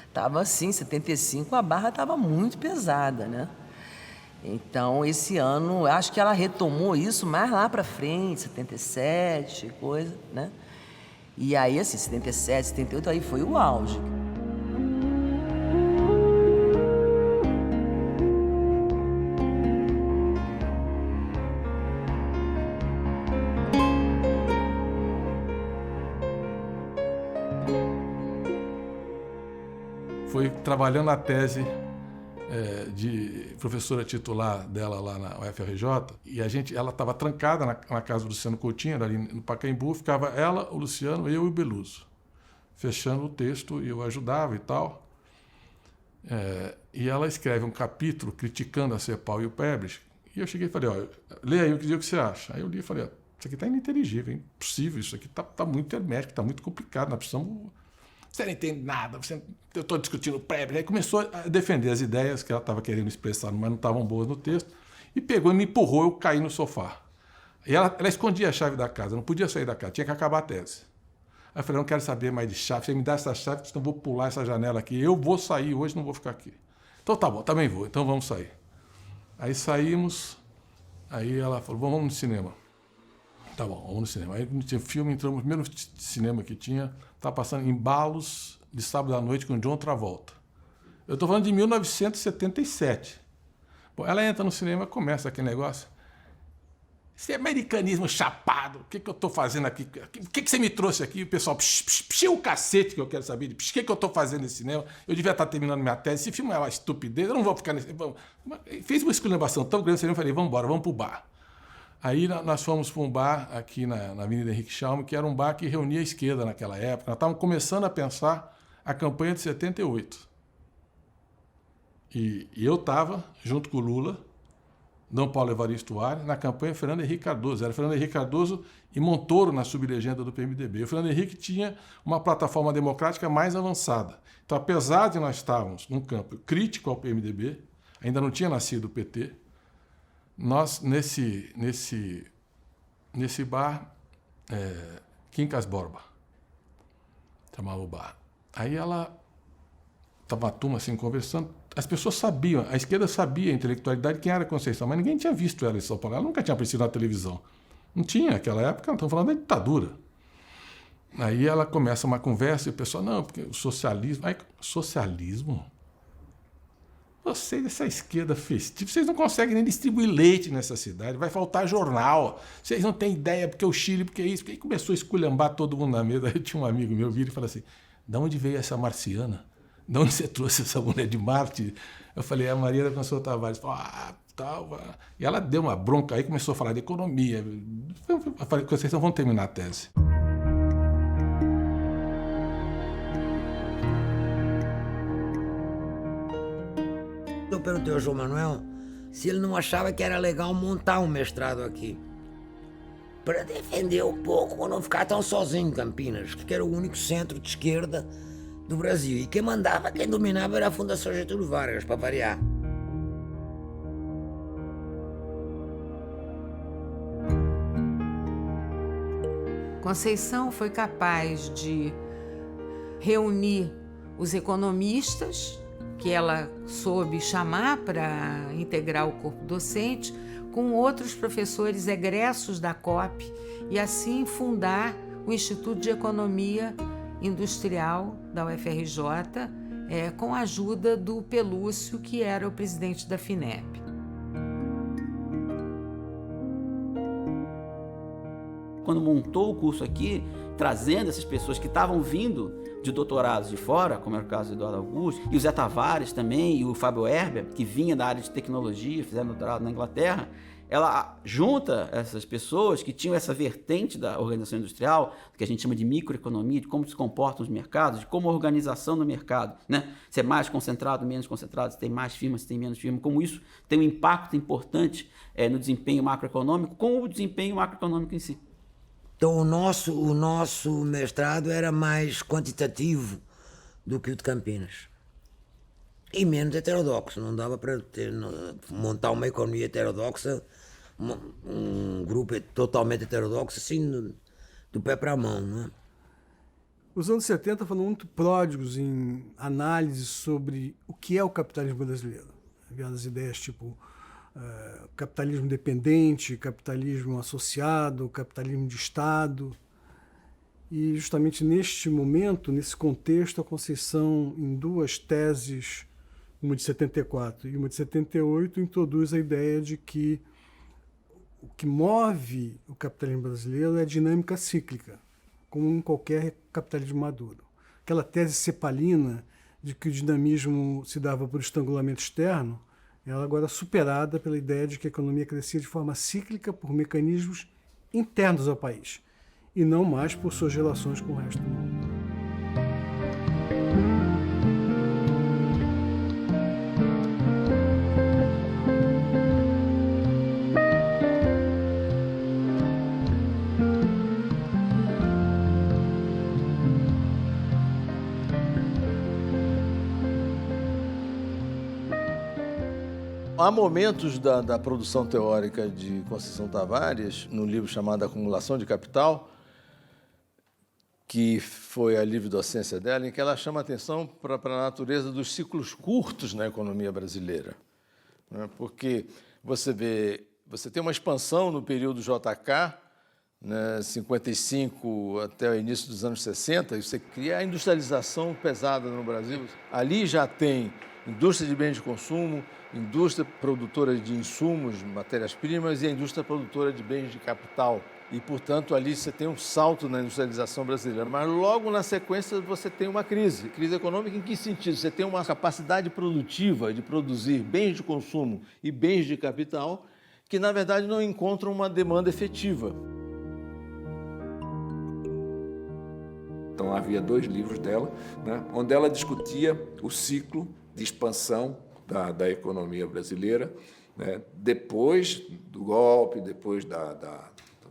estava assim, 75, a barra estava muito pesada, né? Então, esse ano, acho que ela retomou isso mais lá para frente, 77, coisa, né? E aí, assim, 77, 78, aí foi o auge. Foi trabalhando na tese de professora titular dela lá na UFRJ, e ela estava trancada na casa do Luciano Coutinho, ali no Pacaembu, ficava ela, o Luciano, eu e o Beluso, fechando o texto, e eu ajudava e tal. E ela escreve um capítulo criticando a CEPAL e o PEBRES, e eu cheguei e falei, lê aí o que você acha. Aí eu li e falei, isso aqui está ininteligível, é impossível, isso aqui tá muito hermético, está muito complicado, nós precisamos... Você não entende nada, eu estou discutindo o PEBRES. Aí começou a defender as ideias que ela estava querendo expressar, mas não estavam boas no texto, e pegou e me empurrou, eu caí no sofá. E ela escondia a chave da casa, não podia sair da casa, tinha que acabar a tese. Aí eu falei, não quero saber mais de chave, você me dá essa chave, senão eu vou pular essa janela aqui, eu vou sair hoje, não vou ficar aqui. Então tá bom, também vou, então vamos sair. Aí saímos, aí ela falou, vamos no cinema. Tá bom, vamos no cinema. Aí tinha filme, entramos no primeiro cinema que tinha, estava passando Embalos de Sábado à Noite com John Travolta. Eu estou falando de 1977. Bom, ela entra no cinema, começa aquele negócio. Esse americanismo chapado, o que eu estou fazendo aqui? O que você me trouxe aqui? O pessoal, psh, o cacete que eu quero saber. O que eu estou fazendo nesse cinema? Eu devia estar terminando minha tese. Esse filme é uma estupidez, eu não vou ficar nesse... Fez uma esculhambação tão grande, eu falei, vamos embora, vamos para o bar. Aí nós fomos para um bar aqui na Avenida Henrique Schalme, que era um bar que reunia a esquerda naquela época. Nós estávamos começando a pensar a campanha de 78. E eu estava, junto com o Lula, Dom Paulo Evaristo Arce, na campanha Fernando Henrique Cardoso. Era Fernando Henrique Cardoso e Montoro na sublegenda do PMDB. O Fernando Henrique tinha uma plataforma democrática mais avançada. Então, apesar de nós estarmos num campo crítico ao PMDB, ainda não tinha nascido o PT, nós, nesse bar, Quincas Borba, chamava o bar. Aí ela estava uma turma assim conversando, as pessoas sabiam, a esquerda sabia a intelectualidade de quem era a Conceição, mas ninguém tinha visto ela em São Paulo, ela nunca tinha aparecido na televisão. Não tinha, naquela época, estamos falando da ditadura. Aí ela começa uma conversa e o pessoal, não, porque o socialismo... Aí, socialismo? Vocês, essa esquerda festiva, vocês não conseguem nem distribuir leite nessa cidade, vai faltar jornal, vocês não têm ideia, porque o Chile, porque isso, porque aí começou a esculhambar todo mundo na mesa. Aí tinha um amigo meu, vira e fala assim, de onde veio essa marciana? De onde você trouxe essa mulher de Marte? Eu falei, a Maria da Conceição Tavares. Tal. E ela deu uma bronca, aí começou a falar de economia. Eu falei, vocês não vão terminar a tese. Eu perguntei ao João Manuel se ele não achava que era legal montar um mestrado aqui, para defender um pouco, não ficar tão sozinho em Campinas, que era o único centro de esquerda do Brasil. E quem mandava, quem dominava era a Fundação Getúlio Vargas, para variar. Conceição foi capaz de reunir os economistas, que ela soube chamar para integrar o corpo docente, com outros professores egressos da COP, e assim fundar o Instituto de Economia Industrial da UFRJ, com a ajuda do Pelúcio, que era o presidente da FINEP. Quando montou o curso aqui, trazendo essas pessoas que estavam vindo de doutorados de fora, como era o caso do Eduardo Augusto, e o Zé Tavares também, e o Fábio Herber, que vinha da área de tecnologia, fizeram doutorado na Inglaterra, ela junta essas pessoas que tinham essa vertente da organização industrial, que a gente chama de microeconomia, de como se comportam os mercados, de como a organização no mercado, né? Se é mais concentrado, menos concentrado, se tem mais firmas, se tem menos firmas, como isso tem um impacto importante no desempenho macroeconômico, com o desempenho macroeconômico em si. Então o nosso mestrado era mais quantitativo do que o de Campinas. E menos heterodoxo. Não dava para montar uma economia heterodoxa, um grupo totalmente heterodoxo, assim, do pé para a mão, não é? Os anos 70 foram muito pródigos em análise sobre o que é o capitalismo brasileiro. Havia as ideias tipo capitalismo dependente, capitalismo associado, capitalismo de Estado. E justamente neste momento, nesse contexto, a Conceição, em duas teses, uma de 74 e uma de 78, introduz a ideia de que o que move o capitalismo brasileiro é a dinâmica cíclica, como em qualquer capitalismo maduro. Aquela tese cepalina de que o dinamismo se dava por estrangulamento externo, ela agora é superada pela ideia de que a economia crescia de forma cíclica por mecanismos internos ao país, e não mais por suas relações com o resto do mundo. Há momentos da produção teórica de Conceição Tavares, no livro chamado Acumulação de Capital, que foi a livre docência dela, em que ela chama atenção para a natureza dos ciclos curtos na economia brasileira. Porque você tem uma expansão no período JK, 55 até o início dos anos 60, e você cria a industrialização pesada no Brasil. Ali já tem indústria de bens de consumo, indústria produtora de insumos, matérias-primas, e a indústria produtora de bens de capital. E, portanto, ali você tem um salto na industrialização brasileira. Mas logo na sequência você tem uma crise. Crise econômica em que sentido? Você tem uma capacidade produtiva de produzir bens de consumo e bens de capital que, na verdade, não encontram uma demanda efetiva. Então, havia 2 livros dela, onde ela discutia o ciclo de expansão da economia brasileira, depois do golpe, depois do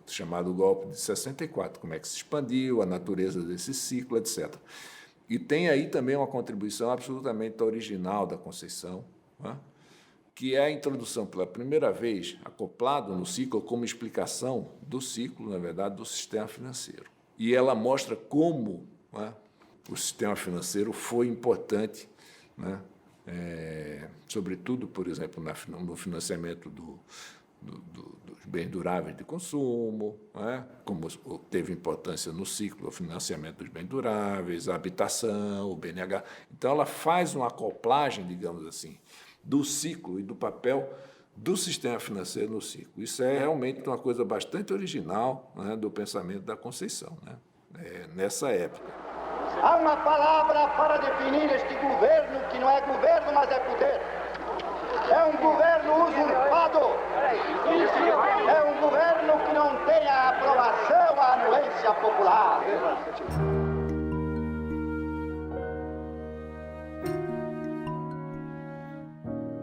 chamado golpe de 64, como é que se expandiu, a natureza desse ciclo, etc. E tem aí também uma contribuição absolutamente original da Conceição, que é a introdução, pela primeira vez, acoplado no ciclo, como explicação do ciclo, na verdade, do sistema financeiro. E ela mostra como o sistema financeiro foi importante, sobretudo, por exemplo, no financiamento dos bens duráveis de consumo, como teve importância no ciclo do financiamento dos bens duráveis, a habitação, o BNH. Então, ela faz uma acoplagem, digamos assim, do ciclo e do papel do sistema financeiro no ciclo. Isso é realmente uma coisa bastante original, do pensamento da Conceição, nessa época. Há uma palavra para definir este governo que não é governo, mas é poder. É um governo usurpado. É um governo que não tem a aprovação, a anuência popular.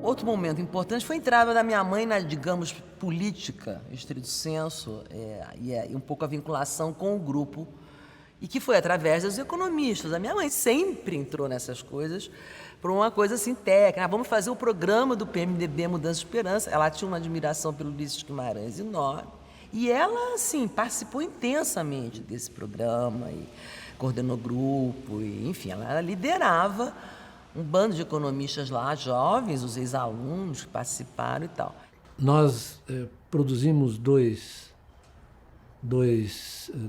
Outro momento importante foi a entrada da minha mãe na, digamos, política, estrito senso, e um pouco a vinculação com o grupo, e que foi através dos economistas. A minha mãe sempre entrou nessas coisas por uma coisa assim técnica. Vamos fazer o programa do PMDB Mudança e Esperança. Ela tinha uma admiração pelo Ulisses Guimarães enorme. E ela, assim, participou intensamente desse programa e coordenou grupo, e, enfim, ela liderava um bando de economistas lá, jovens, os ex-alunos que participaram e tal. Nós produzimos dois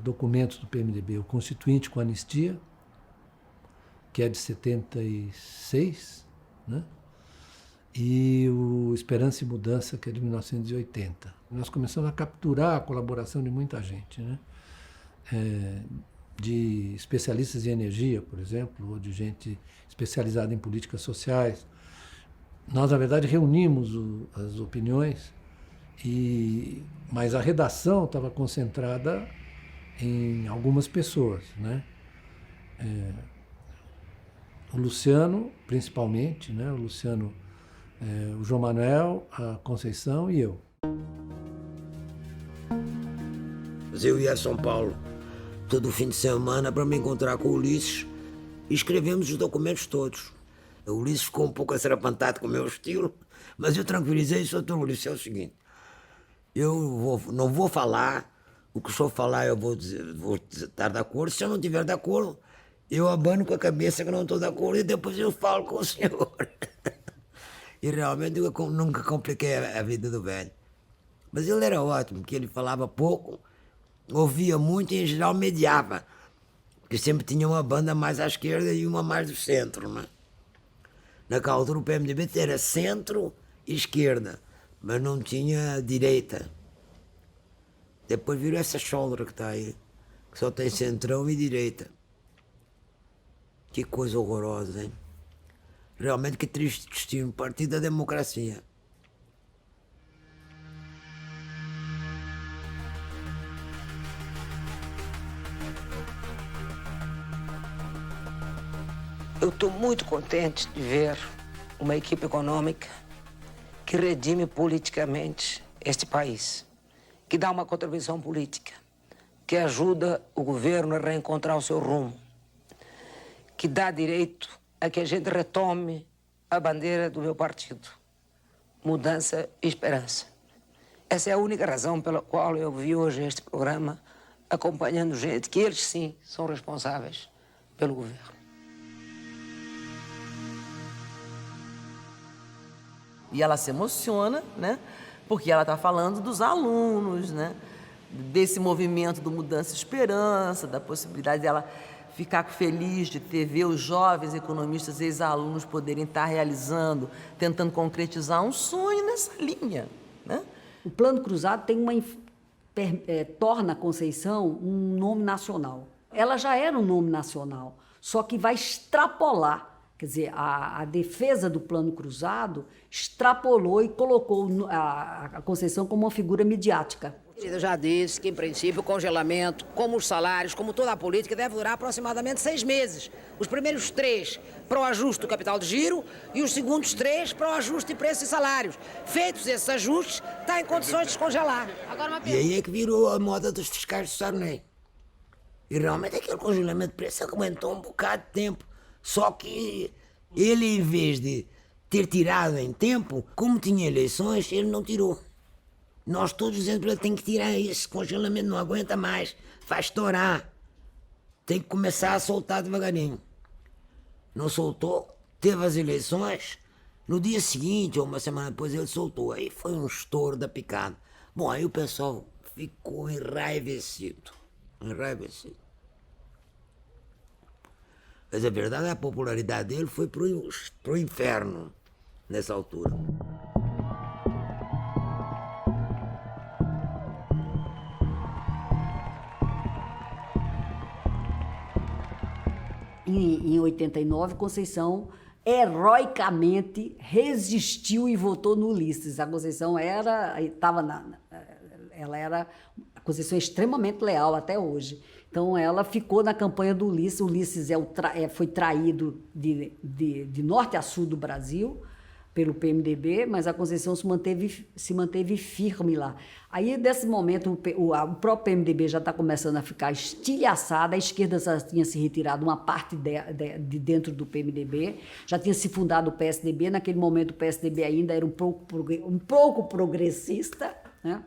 documentos do PMDB, o Constituinte com Anistia, que é de 76, né? E o Esperança e Mudança, que é de 1980. Nós começamos a capturar a colaboração de muita gente, né? De especialistas em energia, por exemplo, ou de gente especializada em políticas sociais. Nós, na verdade, reunimos as opiniões, mas a redação estava concentrada em algumas pessoas, né? O Luciano, principalmente, né? O Luciano, o João Manuel, a Conceição e eu. Eu ia a São Paulo todo fim de semana para me encontrar com o Ulisses e escrevemos os documentos todos. O Ulisses ficou um pouco acerapantado com o meu estilo, mas eu tranquilizei o doutor Ulisses, é o seguinte, não vou falar, o que o senhor falar eu vou estar de acordo, se eu não estiver de acordo, eu abano com a cabeça que não estou de acordo e depois eu falo com o senhor. E realmente eu nunca compliquei a vida do velho. Mas ele era ótimo, porque ele falava pouco, ouvia muito e em geral mediava, porque sempre tinha uma banda mais à esquerda e uma mais do centro, né? Naquela altura o PMDB era centro e esquerda, mas não tinha direita. Depois virou essa choldra que está aí, que só tem centrão e direita. Que coisa horrorosa, hein? Realmente que triste destino, Partido da Democracia. Eu estou muito contente de ver uma equipe econômica que redime politicamente este país, que dá uma contribuição política, que ajuda o governo a reencontrar o seu rumo, que dá direito a que a gente retome a bandeira do meu partido, Mudança e Esperança. Essa é a única razão pela qual eu vi hoje este programa acompanhando gente que eles sim são responsáveis pelo governo. E ela se emociona, né? Porque ela está falando dos alunos, né? Desse movimento do Mudança e Esperança, da possibilidade dela ficar feliz de ver os jovens economistas, ex-alunos poderem estar realizando, tentando concretizar um sonho nessa linha, né? O Plano Cruzado tem torna a Conceição um nome nacional. Ela já era um nome nacional, só que vai extrapolar. Quer dizer, a defesa do Plano Cruzado extrapolou e colocou a Conceição como uma figura midiática. Eu já disse que, em princípio, o congelamento, como os salários, como toda a política, deve durar aproximadamente 6 meses. Os primeiros 3 para o ajuste do capital de giro e os segundos 3 para o ajuste de preços e salários. Feitos esses ajustes, está em condições de descongelar. E aí é que virou a moda dos fiscais do Sarney. E realmente aquele congelamento de preços aguentou um bocado de tempo. Só que ele, em vez de ter tirado em tempo, como tinha eleições, ele não tirou. Nós todos dizendo para ele, tem que tirar esse congelamento, não aguenta mais, vai estourar. Tem que começar a soltar devagarinho. Não soltou, teve as eleições, no dia seguinte, ou uma semana depois, ele soltou. Aí foi um estouro da picada. Bom, aí o pessoal ficou enraivecido. Mas a verdade é que a popularidade dele foi pro inferno nessa altura. Em 89, Conceição heroicamente resistiu e votou no Ulisses. A Conceição a Conceição é extremamente leal até hoje. Então, ela ficou na campanha do Ulisses. O Ulisses foi traído de norte a sul do Brasil pelo PMDB, mas a Conceição se manteve firme lá. Aí, desse momento, o próprio PMDB já está começando a ficar estilhaçada, a esquerda já tinha se retirado uma parte de dentro do PMDB, já tinha se fundado o PSDB, naquele momento o PSDB ainda era um pouco progressista, né?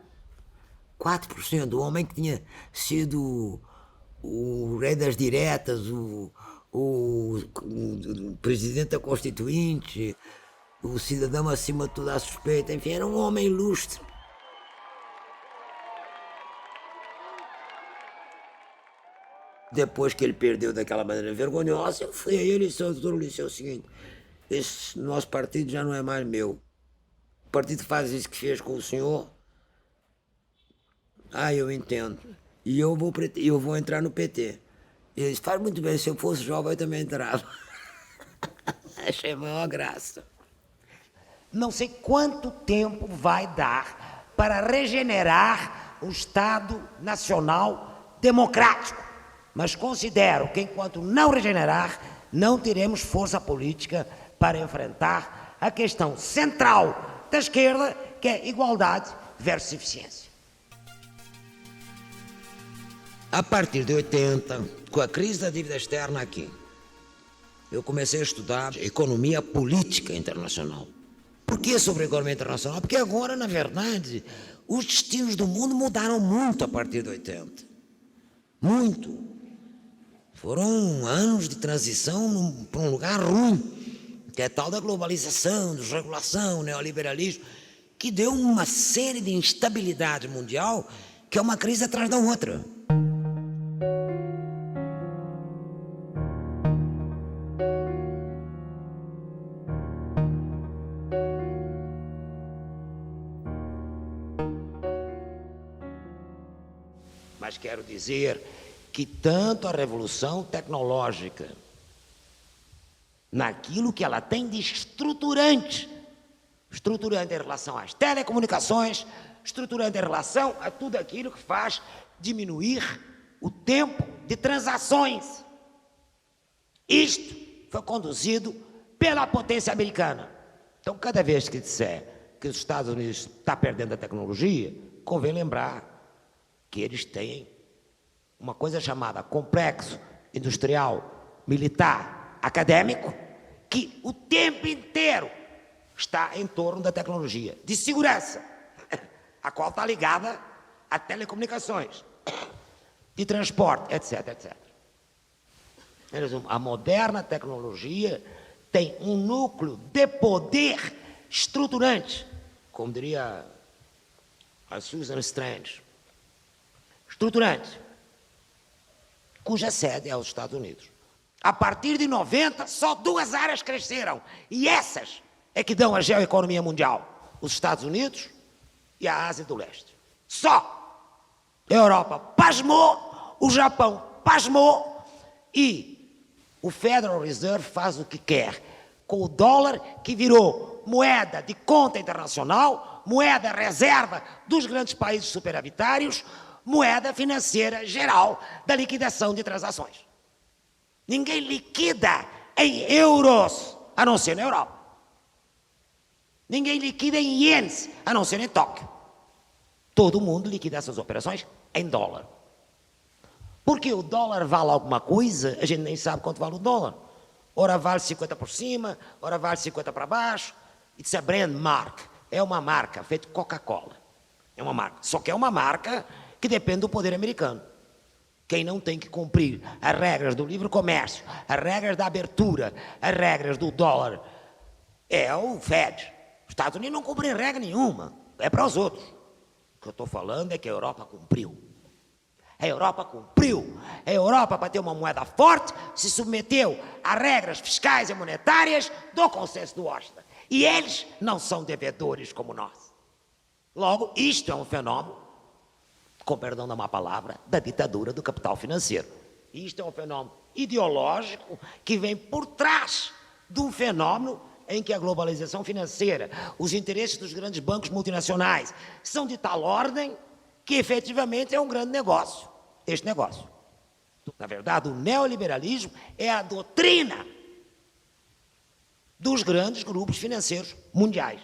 4%, o homem que tinha sido o rei das diretas, o presidente da Constituinte, o cidadão acima de toda a suspeita, enfim, era um homem ilustre. Depois que ele perdeu daquela maneira vergonhosa, eu fui a ele e disse: doutor Ulisses, é o seguinte, esse nosso partido já não é mais meu. O partido faz isso que fez com o senhor. Eu entendo. E eu vou entrar no PT. Ele disse: faz muito bem, se eu fosse jovem eu também entrava. Achei a maior graça. Não sei quanto tempo vai dar para regenerar o Estado Nacional Democrático, mas considero que enquanto não regenerar, não teremos força política para enfrentar a questão central da esquerda, que é igualdade versus eficiência. A partir de 80, com a crise da dívida externa aqui, eu comecei a estudar economia política internacional. Por que sobre a economia internacional? Porque agora, na verdade, os destinos do mundo mudaram muito a partir de 80. Muito. Foram anos de transição para um lugar ruim, que é tal da globalização, desregulação, neoliberalismo, que deu uma série de instabilidade mundial, que é uma crise atrás da outra. Mas quero dizer que tanto a revolução tecnológica, naquilo que ela tem de estruturante em relação às telecomunicações, estruturante em relação a tudo aquilo que faz diminuir o tempo de transações. Isto foi conduzido pela potência americana. Então, cada vez que disser que os Estados Unidos estão perdendo a tecnologia, convém lembrar que eles têm uma coisa chamada complexo industrial, militar, acadêmico, que o tempo inteiro está em torno da tecnologia de segurança, a qual está ligada a telecomunicações, de transporte, etc, etc. A moderna tecnologia tem um núcleo de poder estruturante, como diria a Susan Strange, estruturante, cuja sede é os Estados Unidos. A partir de 90, só 2 áreas cresceram, e essas é que dão a geoeconomia mundial: os Estados Unidos e a Ásia do Leste. Só. A Europa pasmou, o Japão pasmou, e o Federal Reserve faz o que quer com o dólar, que virou moeda de conta internacional, moeda reserva dos grandes países superavitários, moeda financeira geral da liquidação de transações. Ninguém liquida em euros, a não ser na Europa. Ninguém liquida em ienes, a não ser em Tóquio. Todo mundo liquida essas operações em dólar. Porque o dólar vale alguma coisa, a gente nem sabe quanto vale o dólar. Ora vale 50 por cima, ora vale 50 para baixo. It's a brand mark. É uma marca feita de Coca-Cola. É uma marca. Só que é uma marca que depende do poder americano. Quem não tem que cumprir as regras do livre comércio, as regras da abertura, as regras do dólar, é o Fed. Os Estados Unidos não cumprem regra nenhuma, é para os outros. O que eu estou falando é que a Europa cumpriu. A Europa cumpriu. A Europa, para ter uma moeda forte, se submeteu a regras fiscais e monetárias do consenso de Washington. E eles não são devedores como nós. Logo, isto é um fenômeno, com perdão da má palavra, da ditadura do capital financeiro. Isto é um fenômeno ideológico que vem por trás de um fenômeno em que a globalização financeira, os interesses dos grandes bancos multinacionais são de tal ordem que efetivamente é um grande negócio, este negócio. Na verdade, o neoliberalismo é a doutrina dos grandes grupos financeiros mundiais.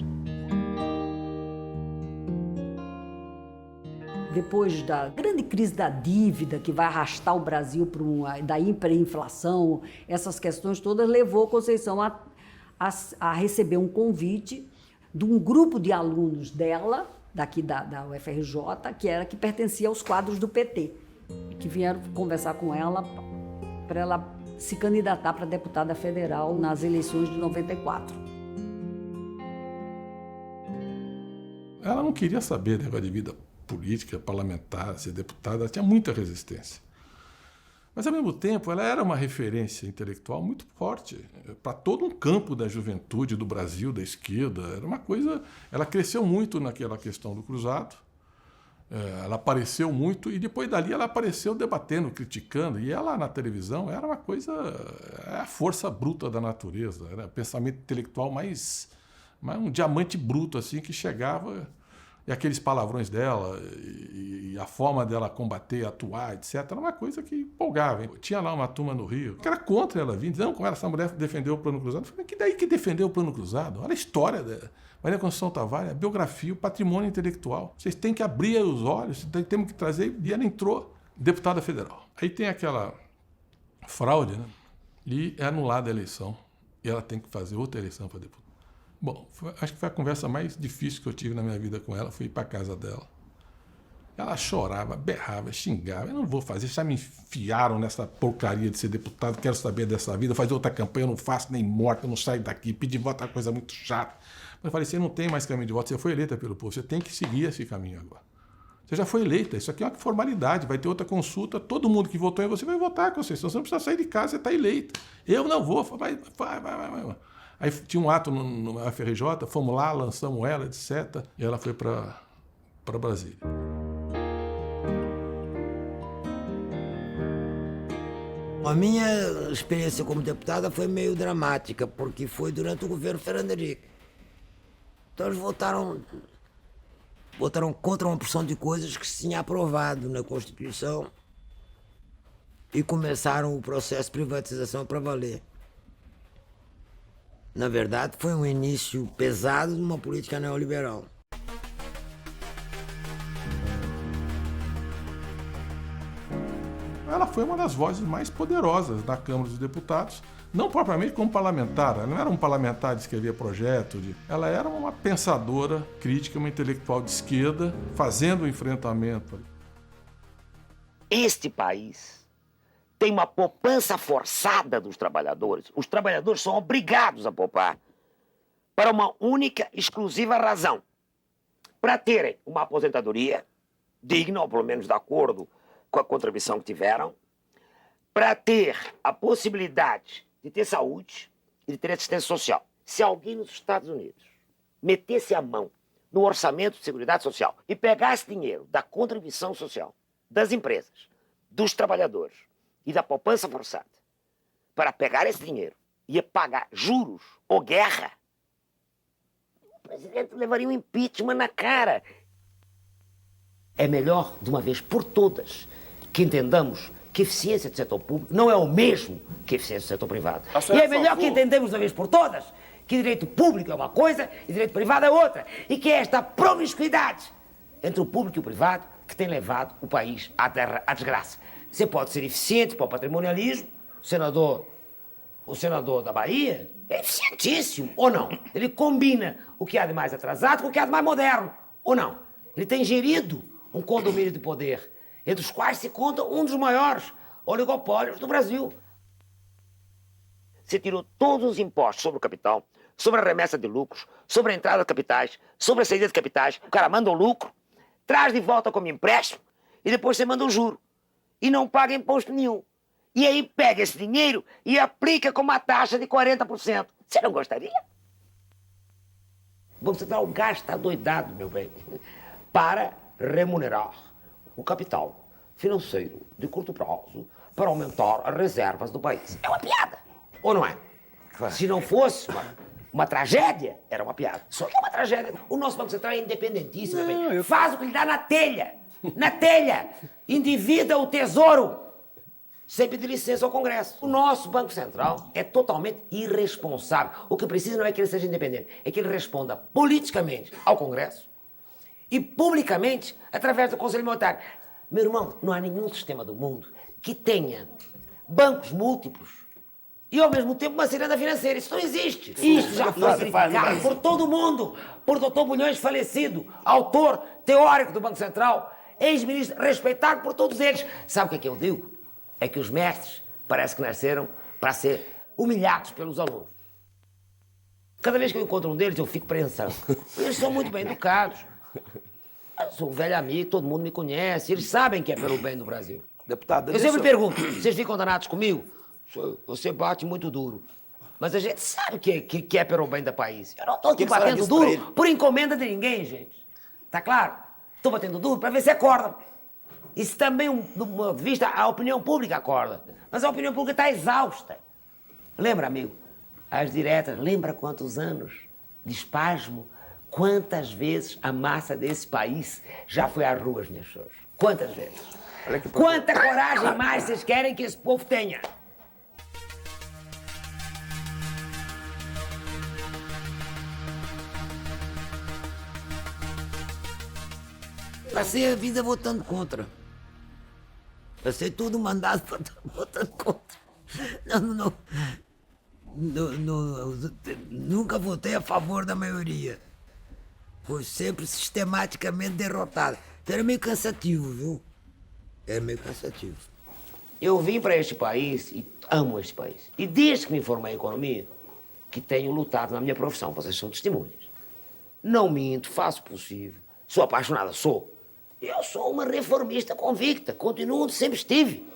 Depois da grande crise da dívida, que vai arrastar o Brasil para da hiperinflação, essas questões todas levou a Conceição a receber um convite de um grupo de alunos dela, daqui da UFRJ, que pertencia aos quadros do PT, que vieram conversar com ela para ela se candidatar para deputada federal nas eleições de 94. Ela não queria saber do negócio de vida política, parlamentar, ser deputada, ela tinha muita resistência. Mas, ao mesmo tempo, ela era uma referência intelectual muito forte para todo um campo da juventude do Brasil, da esquerda. Era uma coisa... Ela cresceu muito naquela questão do cruzado, ela apareceu muito e depois dali ela apareceu debatendo, criticando. E ela, na televisão, era uma coisa... É a força bruta da natureza, era pensamento intelectual mais um diamante bruto, assim, que chegava... E aqueles palavrões dela, e a forma dela combater, atuar, etc., era uma coisa que empolgava. Hein? Tinha lá uma turma no Rio que era contra ela vir, dizendo como essa mulher defendeu o plano cruzado. Eu falei, que daí que defendeu o plano cruzado? Olha a história da Maria Conceição Tavares, a biografia, o patrimônio intelectual. Vocês têm que abrir os olhos, temos que trazer. E ela entrou deputada federal. Aí tem aquela fraude, né? E é anulada a eleição. E ela tem que fazer outra eleição para deputada. Bom, acho que foi a conversa mais difícil que eu tive na minha vida com ela, fui ir para a casa dela. Ela chorava, berrava, xingava. Eu não vou fazer, já me enfiaram nessa porcaria de ser deputado, quero saber dessa vida, fazer outra campanha, eu não faço nem morto, eu não saio daqui, pedir voto é uma coisa muito chata. Mas eu falei, você não tem mais caminho de voto, você foi eleita pelo povo, você tem que seguir esse caminho agora. Você já foi eleita, isso aqui é uma formalidade, vai ter outra consulta, todo mundo que votou em você vai votar com você, senão você não precisa sair de casa, você está eleita. Eu não vou, vai. Aí tinha um ato no FRJ, fomos lá, lançamos ela, etc. E ela foi para Brasília. A minha experiência como deputada foi meio dramática, porque foi durante o governo Fernando Henrique. Então eles votaram contra uma porção de coisas que se tinha aprovado na Constituição e começaram o processo de privatização para valer. Na verdade, foi um início pesado de uma política neoliberal. Ela foi uma das vozes mais poderosas da Câmara dos Deputados, não propriamente como parlamentar, ela não era um parlamentar de escrever projeto, ela era uma pensadora crítica, uma intelectual de esquerda, fazendo o enfrentamento. Este país tem uma poupança forçada dos trabalhadores. Os trabalhadores são obrigados a poupar para uma única, exclusiva razão. Para terem uma aposentadoria digna, ou pelo menos de acordo com a contribuição que tiveram, para ter a possibilidade de ter saúde e de ter assistência social. Se alguém nos Estados Unidos metesse a mão no orçamento de seguridade social e pegasse dinheiro da contribuição social das empresas, dos trabalhadores e da poupança forçada para pegar esse dinheiro e pagar juros ou guerra, o presidente levaria um impeachment na cara. É melhor, de uma vez por todas, que entendamos que eficiência do setor público não é o mesmo que eficiência do setor privado. E é melhor que entendamos, de uma vez por todas, que direito público é uma coisa e direito privado é outra. E que é esta promiscuidade entre o público e o privado que tem levado o país à desgraça. Você pode ser eficiente para o patrimonialismo, o senador da Bahia é eficientíssimo, ou não? Ele combina o que há de mais atrasado com o que há de mais moderno, ou não? Ele tem gerido um condomínio de poder, entre os quais se conta um dos maiores oligopólios do Brasil. Você tirou todos os impostos sobre o capital, sobre a remessa de lucros, sobre a entrada de capitais, sobre a saída de capitais. O cara manda o lucro, traz de volta como empréstimo e depois você manda o juro. E não paga imposto nenhum. E aí pega esse dinheiro e aplica com uma taxa de 40%. Você não gostaria? O Banco Central gasta adoidado, meu bem, para remunerar o capital financeiro de curto prazo para aumentar as reservas do país. É uma piada, ou não é? Claro. Se não fosse uma tragédia, era uma piada. Só que é uma tragédia. O nosso Banco Central é independentíssimo, meu bem. Faz o que lhe dá na telha. Na telha. Endivida o tesouro sem pedir licença ao Congresso. O nosso Banco Central é totalmente irresponsável. O que precisa não é que ele seja independente, é que ele responda politicamente ao Congresso e publicamente através do Conselho Monetário. Meu irmão, não há nenhum sistema do mundo que tenha bancos múltiplos e, ao mesmo tempo, uma ciranda financeira. Isso não existe. Isso já foi criticado por todo mundo, por Dr. Bulhões, falecido, autor, teórico do Banco Central, ex-ministro, respeitado por todos eles. Sabe o que eu digo? É que os mestres parece que nasceram para ser humilhados pelos alunos. Cada vez que eu encontro um deles, eu fico pensando. Eles são muito bem educados. Eu sou um velho amigo, todo mundo me conhece. Eles sabem que é pelo bem do Brasil. Deputado, eu sempre pergunto, vocês ficam danados comigo? Você bate muito duro. Mas a gente sabe que é pelo bem do país. Eu não estou aqui batendo duro por encomenda de ninguém, gente. Tá claro? Estou batendo duro para ver se acorda. Isso também, do meu ponto de vista, a opinião pública acorda. Mas a opinião pública está exausta. Lembra, amigo? As diretas, lembra quantos anos de espasmo? Quantas vezes a massa desse país já foi às ruas, minhas pessoas? Quantas vezes? Quanta coragem mais vocês querem que esse povo tenha? Passei a vida votando contra. Passei todo o mandato votando contra. Nunca votei a favor da maioria. Foi sempre sistematicamente derrotado. Então era meio cansativo, viu? Era meio cansativo. Eu vim para este país e amo este país. E desde que me formei em economia, que tenho lutado na minha profissão, vocês são testemunhas. Não minto, faço o possível. Sou apaixonada, sou. Eu sou uma reformista convicta, continuo onde sempre estive.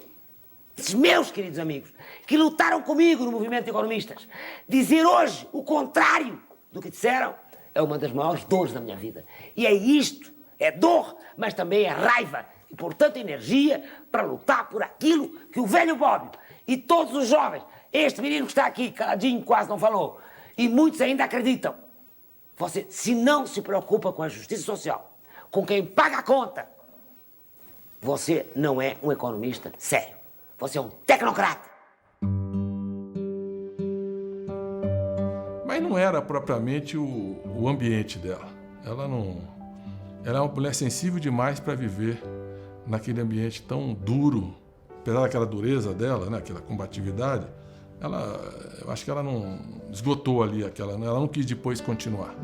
Esses meus queridos amigos, que lutaram comigo no movimento de economistas, dizer hoje o contrário do que disseram é uma das maiores dores da minha vida. E é isto, é dor, mas também é raiva e, portanto, energia para lutar por aquilo que o velho Bob e todos os jovens, este menino que está aqui, caladinho, quase não falou, e muitos ainda acreditam. Você, se não se preocupa com a justiça social, com quem paga a conta, você não é um economista sério. Você é um tecnocrata. Mas não era propriamente o ambiente dela. Ela é uma mulher sensível demais para viver naquele ambiente tão duro. Apesar daquela dureza dela, né, aquela combatividade, eu acho que ela não esgotou ali ela não quis depois continuar.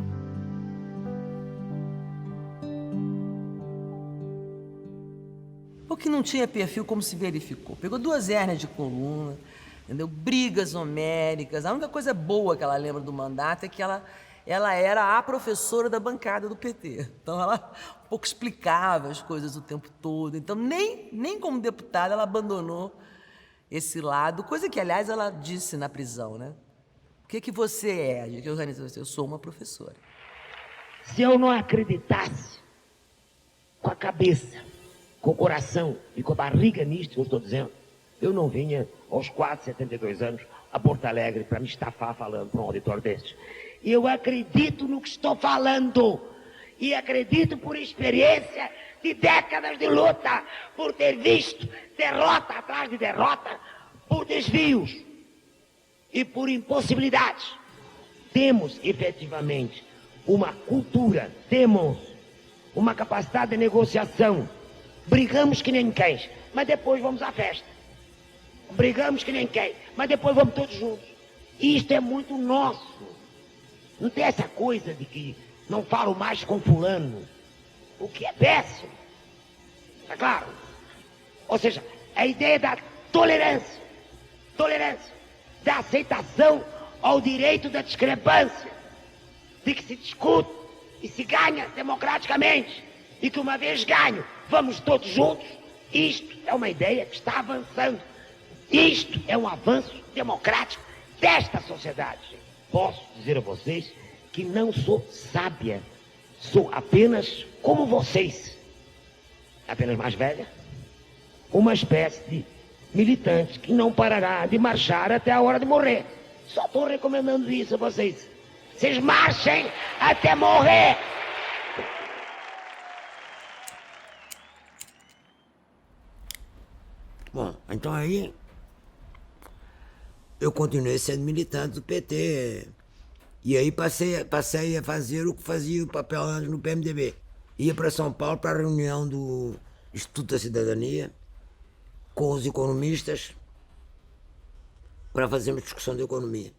Porque não tinha perfil, como se verificou. Pegou 2 hérnias de coluna, entendeu? Brigas homéricas. A única coisa boa que ela lembra do mandato é que ela era a professora da bancada do PT. Então ela um pouco explicava as coisas o tempo todo. Então nem como deputada ela abandonou esse lado, coisa que, aliás, ela disse na prisão, né? O que você é? Eu sou uma professora. Se eu não acreditasse com a cabeça, com o coração e com a barriga nisto que eu estou dizendo, eu não vinha aos 72 anos a Porto Alegre para me estafar falando para um auditório destes. Eu acredito no que estou falando e acredito por experiência de décadas de luta, por ter visto derrota atrás de derrota, por desvios e por impossibilidades. Temos efetivamente uma cultura, temos uma capacidade de negociação. Brigamos que nem cães, mas depois vamos à festa. Brigamos que nem cães, mas depois vamos todos juntos. Isto é muito nosso. Não tem essa coisa de que não falo mais com fulano, o que é péssimo. Tá claro? Ou seja, a ideia da tolerância, da aceitação ao direito da discrepância, de que se discute e se ganha democraticamente, e que uma vez ganho, vamos todos juntos. Isto é uma ideia que está avançando. Isto é um avanço democrático desta sociedade. Posso dizer a vocês que não sou sábia, sou apenas como vocês, apenas mais velha, uma espécie de militante que não parará de marchar até a hora de morrer. Só estou recomendando isso a vocês. Vocês marchem até morrer! Bom, então aí eu continuei sendo militante do PT. E aí passei a fazer o que fazia o papel antes no PMDB. Ia para São Paulo para a reunião do Instituto da Cidadania com os economistas para fazermos discussão de economia.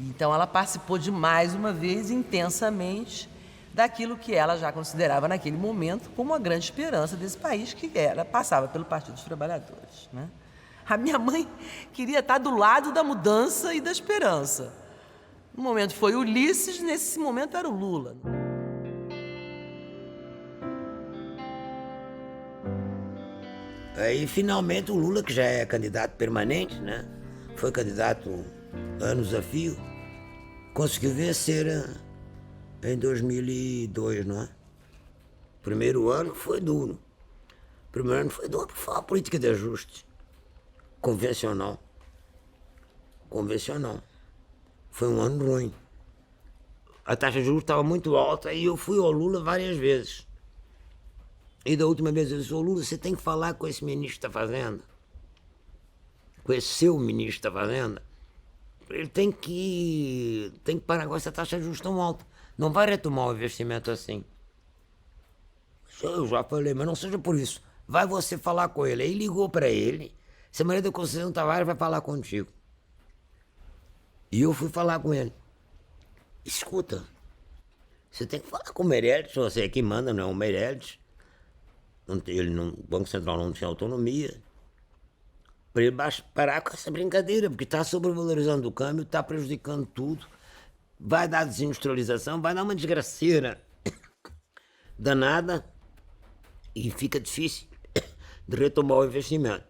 Então ela participou de mais uma vez, intensamente, daquilo que ela já considerava naquele momento como a grande esperança desse país, que passava pelo Partido dos Trabalhadores, né? A minha mãe queria estar do lado da mudança e da esperança. No momento foi Ulisses, nesse momento era o Lula. Aí, finalmente, o Lula, que já é candidato permanente, né? Foi candidato anos a fio, conseguiu vencer em 2002, não é? Primeiro ano foi duro. Primeiro ano foi duro, foi uma política de ajuste. Convencional. Foi um ano ruim. A taxa de juros estava muito alta e eu fui ao Lula várias vezes. E da última vez eu disse, ô Lula, você tem que falar com esse ministro da Fazenda. Com esse seu ministro da Fazenda. Ele tem que parar com essa taxa de juros tão alta. Não vai retomar o investimento assim. Eu já falei, mas não seja por isso. Vai você falar com ele. Aí ligou para ele. Se a Maria da Conceição Tavares vai falar contigo. E eu fui falar com ele. Escuta, você tem que falar com o Meirelles, você é que manda, não é o Meirelles. O Banco Central não tinha autonomia. Para ele parar com essa brincadeira, porque está sobrevalorizando o câmbio, está prejudicando tudo. Vai dar desindustrialização, vai dar uma desgraceira danada e fica difícil de retomar o investimento.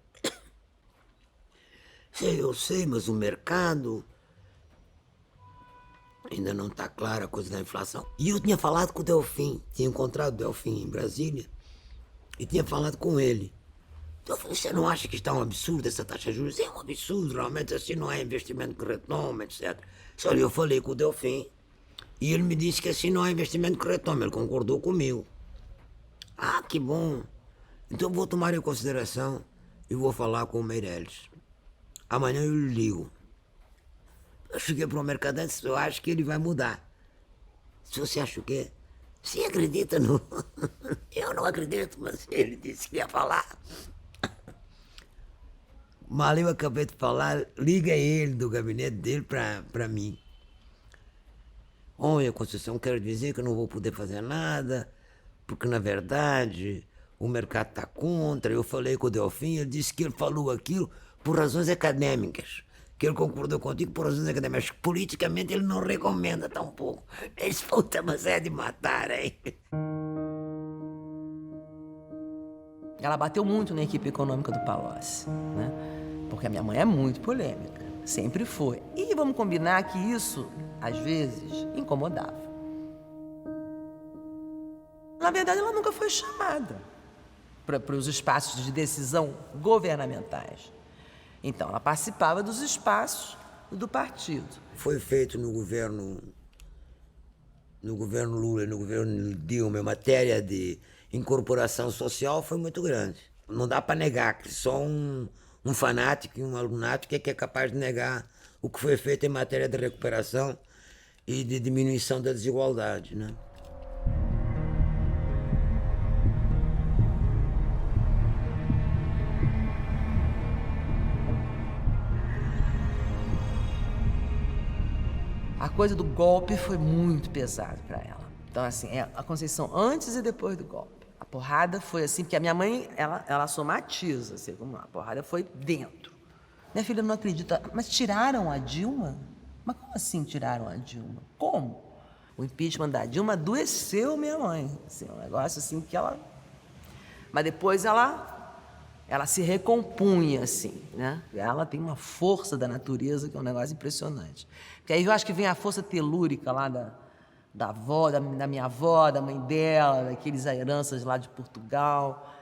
Eu sei, mas o mercado ainda não está clara a coisa da inflação. E eu tinha falado com o Delfim, tinha encontrado o Delfim em Brasília e tinha falado com ele. Então eu falei, você não acha que está um absurdo essa taxa de juros? É um absurdo, realmente assim não é investimento que retoma, etc. Só eu falei com o Delfim e ele me disse que assim não é investimento que retoma, ele concordou comigo. Ah, que bom. Então eu vou tomar em consideração e vou falar com o Meirelles. Amanhã eu lhe ligo. Eu cheguei para o mercador e disse, eu acho que ele vai mudar. Se você acha o quê? Você acredita no... Eu não acredito, mas ele disse que ia falar. Mal eu acabei de falar, liga ele do gabinete dele para mim. Olha, Conceição, quero dizer que eu não vou poder fazer nada, porque na verdade o mercado está contra. Eu falei com o Delfim, ele disse que ele falou aquilo por razões acadêmicas. Que ele concordou contigo por razões acadêmicas. Politicamente ele não recomenda tão pouco. Esse puta, mas é de matar, hein? Ela bateu muito na equipe econômica do Palocci, né? Porque a minha mãe é muito polêmica, sempre foi. E vamos combinar que isso, às vezes, incomodava. Na verdade, ela nunca foi chamada para os espaços de decisão governamentais. Então, ela participava dos espaços do partido. Foi feito no governo Lula e no governo Dilma, em matéria de incorporação social, foi muito grande. Não dá para negar que só um fanático e um lunático é que é capaz de negar o que foi feito em matéria de recuperação e de diminuição da desigualdade, né? A coisa do golpe foi muito pesada para ela. Então, assim, a Conceição antes e depois do golpe. A porrada foi assim, porque a minha mãe, ela somatiza, assim, a porrada foi dentro. Minha filha não acredita, mas tiraram a Dilma? Mas como assim tiraram a Dilma? Como? O impeachment da Dilma adoeceu minha mãe. Assim, um negócio assim que ela... Mas depois ela se recompunha, assim, né? Ela tem uma força da natureza que é um negócio impressionante. Porque aí eu acho que vem a força telúrica lá da avó, da minha avó, da mãe dela, daqueles heranças lá de Portugal.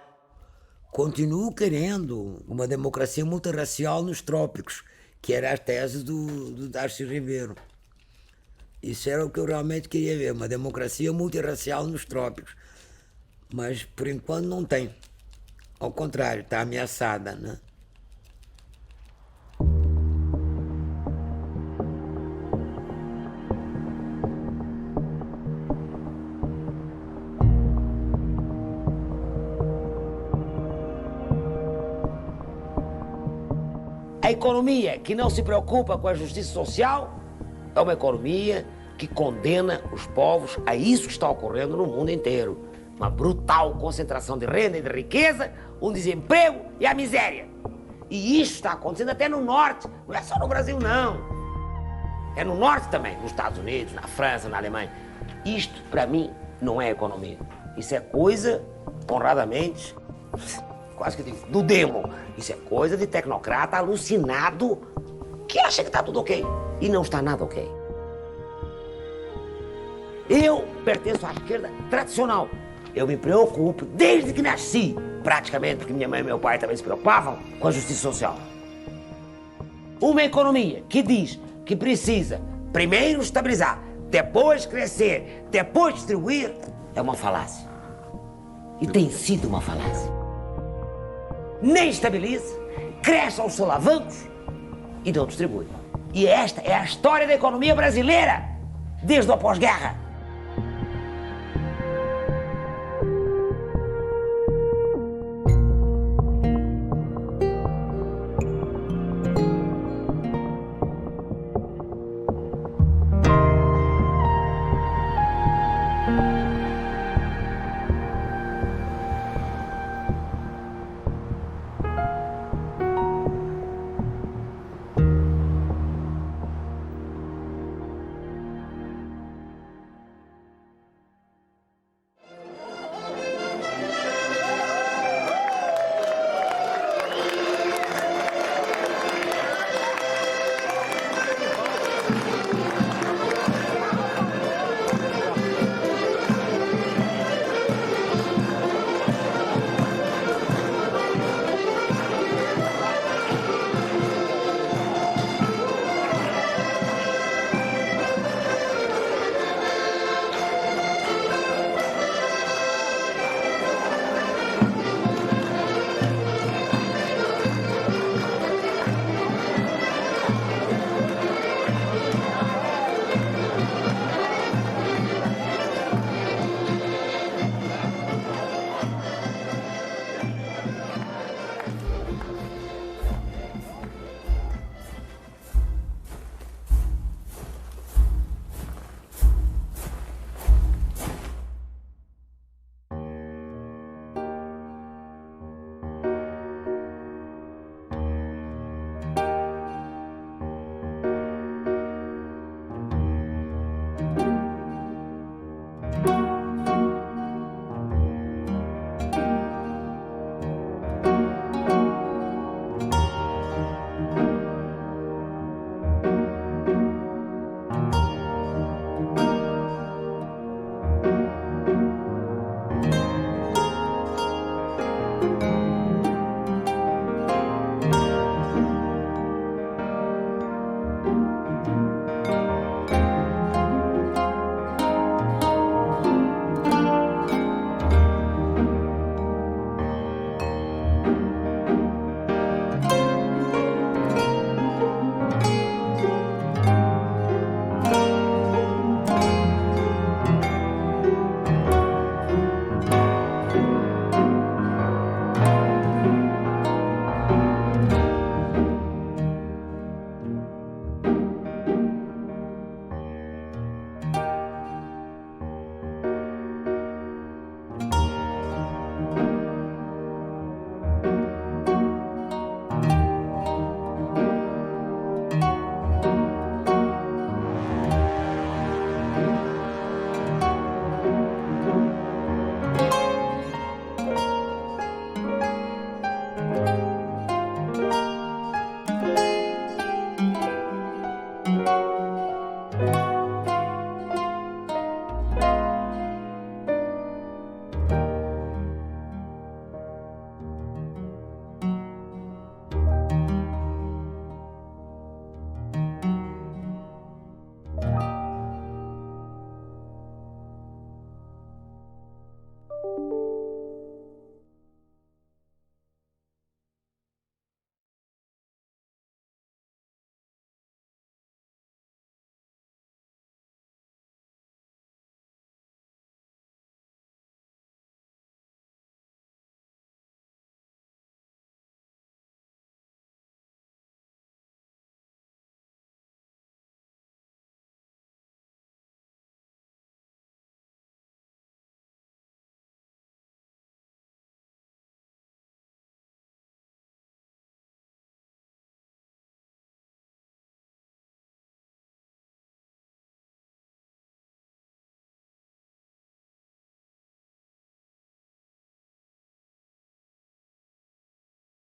Continuo querendo uma democracia multirracial nos trópicos, que era a tese do Darcy Ribeiro. Isso era o que eu realmente queria ver, uma democracia multirracial nos trópicos. Mas, por enquanto, não tem. Ao contrário, está ameaçada, né? A economia que não se preocupa com a justiça social é uma economia que condena os povos a isso que está ocorrendo no mundo inteiro. Uma brutal concentração de renda e de riqueza, um desemprego e a miséria. E isso está acontecendo até no norte, não é só no Brasil, não. É no norte também, nos Estados Unidos, na França, na Alemanha. Isto, para mim, não é economia. Isso é coisa, honradamente, quase que digo, do demo. Isso é coisa de tecnocrata alucinado que acha que está tudo ok. E não está nada ok. Eu pertenço à esquerda tradicional. Eu me preocupo desde que nasci, praticamente, porque minha mãe e meu pai também se preocupavam com a justiça social. Uma economia que diz que precisa primeiro estabilizar, depois crescer, depois distribuir, é uma falácia. E tem sido uma falácia. Nem estabiliza, cresce aos solavancos e não distribui. E esta é a história da economia brasileira, desde o pós-guerra.